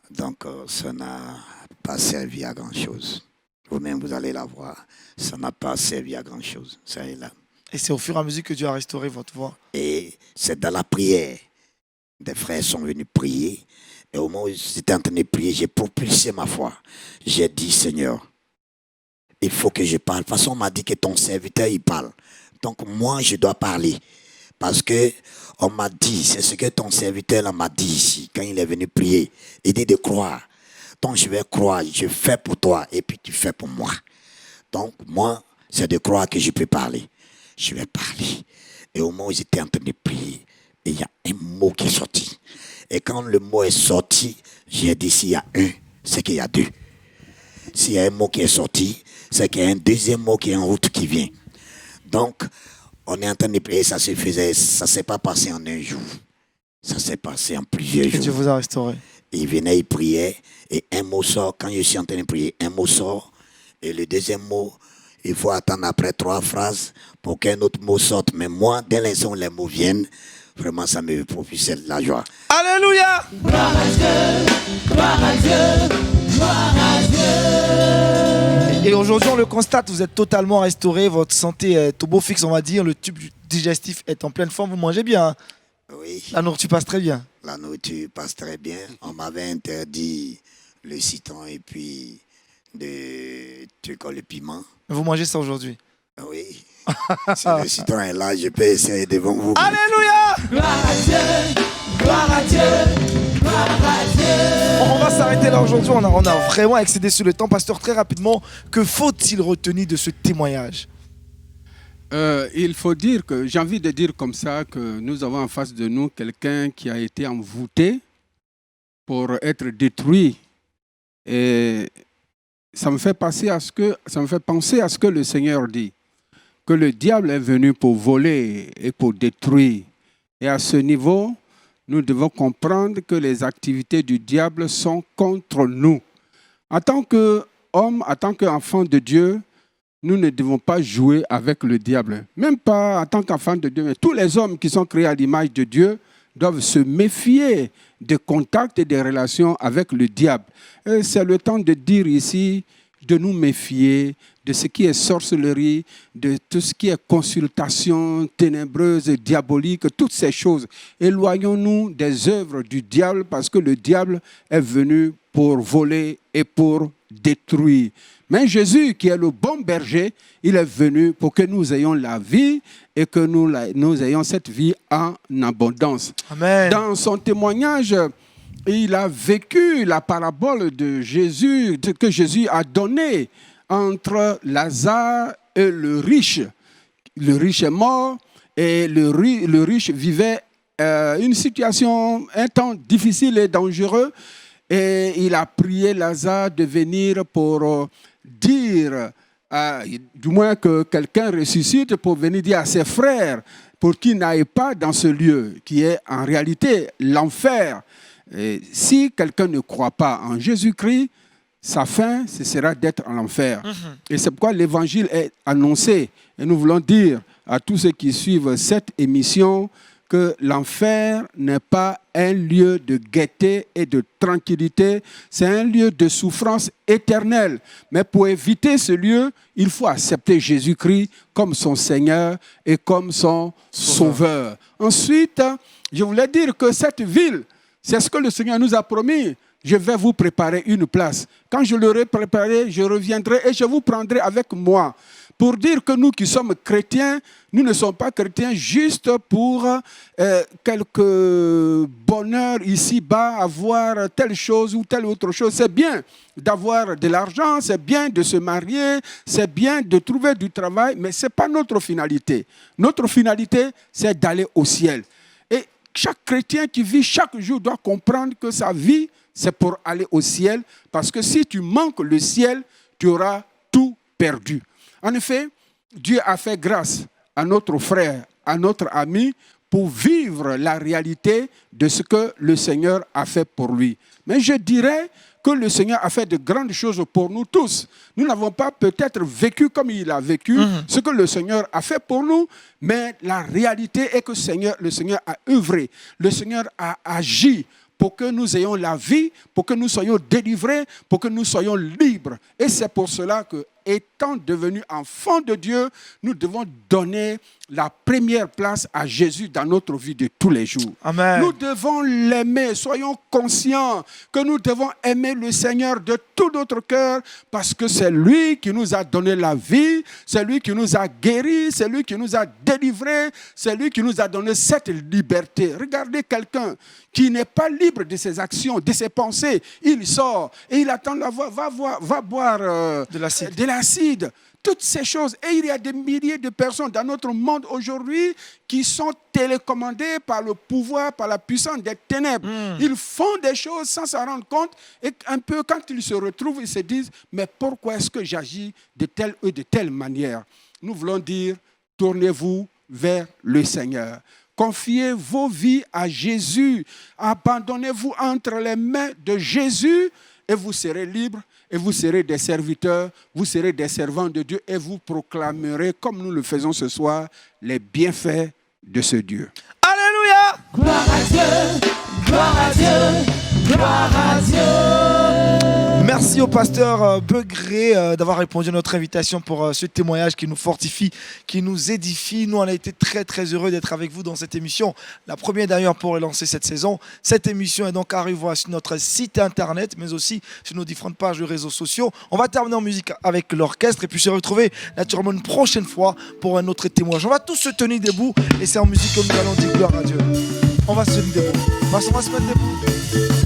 Donc ça n'a pas servi à grand-chose. Vous-même, vous allez la voir, ça n'a pas servi à grand-chose. Ça est là. Et c'est au fur et à mesure que Dieu a restauré votre voix. Et c'est dans la prière. Des frères sont venus prier. Et au moment où j'étais en train de prier, j'ai propulsé ma foi. J'ai dit, Seigneur, il faut que je parle. De toute façon, on m'a dit que ton serviteur, il parle. Donc moi, je dois parler. Parce que on m'a dit, c'est ce que ton serviteur là m'a dit ici, quand il est venu prier. Il dit de croire. Donc je vais croire, je fais pour toi et puis tu fais pour moi. Donc moi, c'est de croire que je peux parler. Je vais parler. Et au moment où j'étais en train de prier, il y a un mot qui est sorti. Et quand le mot est sorti, j'ai dit s'il y a un, c'est qu'il y a deux. S'il y a un mot qui est sorti, c'est qu'il y a un deuxième mot qui est en route qui vient. Donc, on est en train de prier, ça ne s'est pas passé en un jour. Ça s'est passé en plusieurs jours. Et Dieu vous a restauré. Il venait, il priait, et un mot sort. Quand je suis en train de prier, un mot sort. Et le deuxième mot, il faut attendre après 3 phrases pour qu'un autre mot sorte. Mais moi, dès l'instant où les mots viennent, vraiment, ça me propulse la joie. Alléluia! Gloire à Dieu, gloire à Dieu, gloire à Dieu. Et aujourd'hui, on le constate, vous êtes totalement restauré, votre santé est au beau fixe, on va dire, le tube digestif est en pleine forme, vous mangez bien. Hein? Oui. La nourriture passe très bien. La nourriture passe très bien. On m'avait interdit le citron et puis le piment. Vous mangez ça aujourd'hui. Oui. Si le citron est là, je peux essayer devant vous. Alléluia! Gloire à Dieu, gloire à Dieu, gloire à Dieu. On va s'arrêter là aujourd'hui, on a vraiment excédé sur le temps. Pasteur, très rapidement, que faut-il retenir de ce témoignage? Il faut dire que, j'ai envie de dire comme ça, que nous avons en face de nous quelqu'un qui a été envoûté pour être détruit. Et ça me fait penser à ce que le Seigneur dit, que le diable est venu pour voler et pour détruire. Et à ce niveau, nous devons comprendre que les activités du diable sont contre nous. En tant qu'homme, en tant qu'enfant de Dieu, nous ne devons pas jouer avec le diable. Même pas en tant qu'enfant de Dieu, mais tous les hommes qui sont créés à l'image de Dieu doivent se méfier des contacts et des relations avec le diable. Et c'est le temps de dire ici, de nous méfier de ce qui est sorcellerie, de tout ce qui est consultation ténébreuse et diabolique, toutes ces choses. Éloignons-nous des œuvres du diable parce que le diable est venu pour voler et pour détruire. Mais Jésus, qui est le bon berger, il est venu pour que nous ayons la vie et que nous ayons cette vie en abondance. Amen. Dans son témoignage, il a vécu la parabole de Jésus, que Jésus a donnée entre Lazare et le riche. Le riche est mort et le riche vivait une situation, un temps difficile et dangereux. Et il a prié Lazare de venir pour dire, du moins que quelqu'un ressuscite, pour venir dire à ses frères, pour qu'ils n'aillent pas dans ce lieu, qui est en réalité l'enfer. Et si quelqu'un ne croit pas en Jésus-Christ, sa fin, ce sera d'être en enfer. Et c'est pourquoi l'évangile est annoncé. Et nous voulons dire à tous ceux qui suivent cette émission que l'enfer n'est pas un lieu de gaieté et de tranquillité, c'est un lieu de souffrance éternelle. Mais pour éviter ce lieu, il faut accepter Jésus-Christ comme son Seigneur et comme son Sauveur. Ensuite, je voulais dire que cette ville, c'est ce que le Seigneur nous a promis. Je vais vous préparer une place. Quand je l'aurai préparée, je reviendrai et je vous prendrai avec moi. Pour dire que nous qui sommes chrétiens, nous ne sommes pas chrétiens juste pour quelques bonheurs ici-bas, avoir telle chose ou telle autre chose. C'est bien d'avoir de l'argent, c'est bien de se marier, c'est bien de trouver du travail, mais ce n'est pas notre finalité. Notre finalité, c'est d'aller au ciel. Et chaque chrétien qui vit chaque jour doit comprendre que sa vie, c'est pour aller au ciel, parce que si tu manques le ciel, tu auras tout perdu. En effet, Dieu a fait grâce à notre frère, à notre ami, pour vivre la réalité de ce que le Seigneur a fait pour lui. Mais je dirais que le Seigneur a fait de grandes choses pour nous tous. Nous n'avons pas peut-être vécu comme il a vécu, ce que le Seigneur a fait pour nous, mais la réalité est que le Seigneur a œuvré, le Seigneur a agi pour que nous ayons la vie, pour que nous soyons délivrés, pour que nous soyons libres. Et c'est pour cela que, étant devenus enfants de Dieu, nous devons donner la première place à Jésus dans notre vie de tous les jours. Amen. Nous devons l'aimer. Soyons conscients que nous devons aimer le Seigneur de tout notre cœur parce que c'est lui qui nous a donné la vie, c'est lui qui nous a guéris, c'est lui qui nous a délivrés, c'est lui qui nous a donné cette liberté. Regardez quelqu'un qui n'est pas libre de ses actions, de ses pensées. Il sort et il attend la voix, va boire de l'acide. Toutes ces choses. Et il y a des milliers de personnes dans notre monde aujourd'hui qui sont télécommandées par le pouvoir, par la puissance des ténèbres. Ils font des choses sans s'en rendre compte. Et un peu, quand ils se retrouvent, ils se disent, mais pourquoi est-ce que j'agis de telle ou de telle manière? Nous voulons dire, tournez-vous vers le Seigneur. Confiez vos vies à Jésus. Abandonnez-vous entre les mains de Jésus et vous serez libres. Et vous serez des serviteurs, vous serez des servants de Dieu et vous proclamerez, comme nous le faisons ce soir, les bienfaits de ce Dieu. Alléluia! Gloire à Dieu, gloire à Dieu, gloire à Dieu. Merci au pasteur Begré d'avoir répondu à notre invitation pour ce témoignage qui nous fortifie, qui nous édifie. Nous, on a été très très heureux d'être avec vous dans cette émission. La première d'ailleurs pour lancer cette saison. Cette émission est donc arrivée sur notre site internet, mais aussi sur nos différentes pages de réseaux sociaux. On va terminer en musique avec l'orchestre et puis se retrouver naturellement une prochaine fois pour un autre témoignage. On va tous se tenir debout et c'est en musique que nous allons dire gloire à Dieu. On va se tenir debout. On va se mettre debout.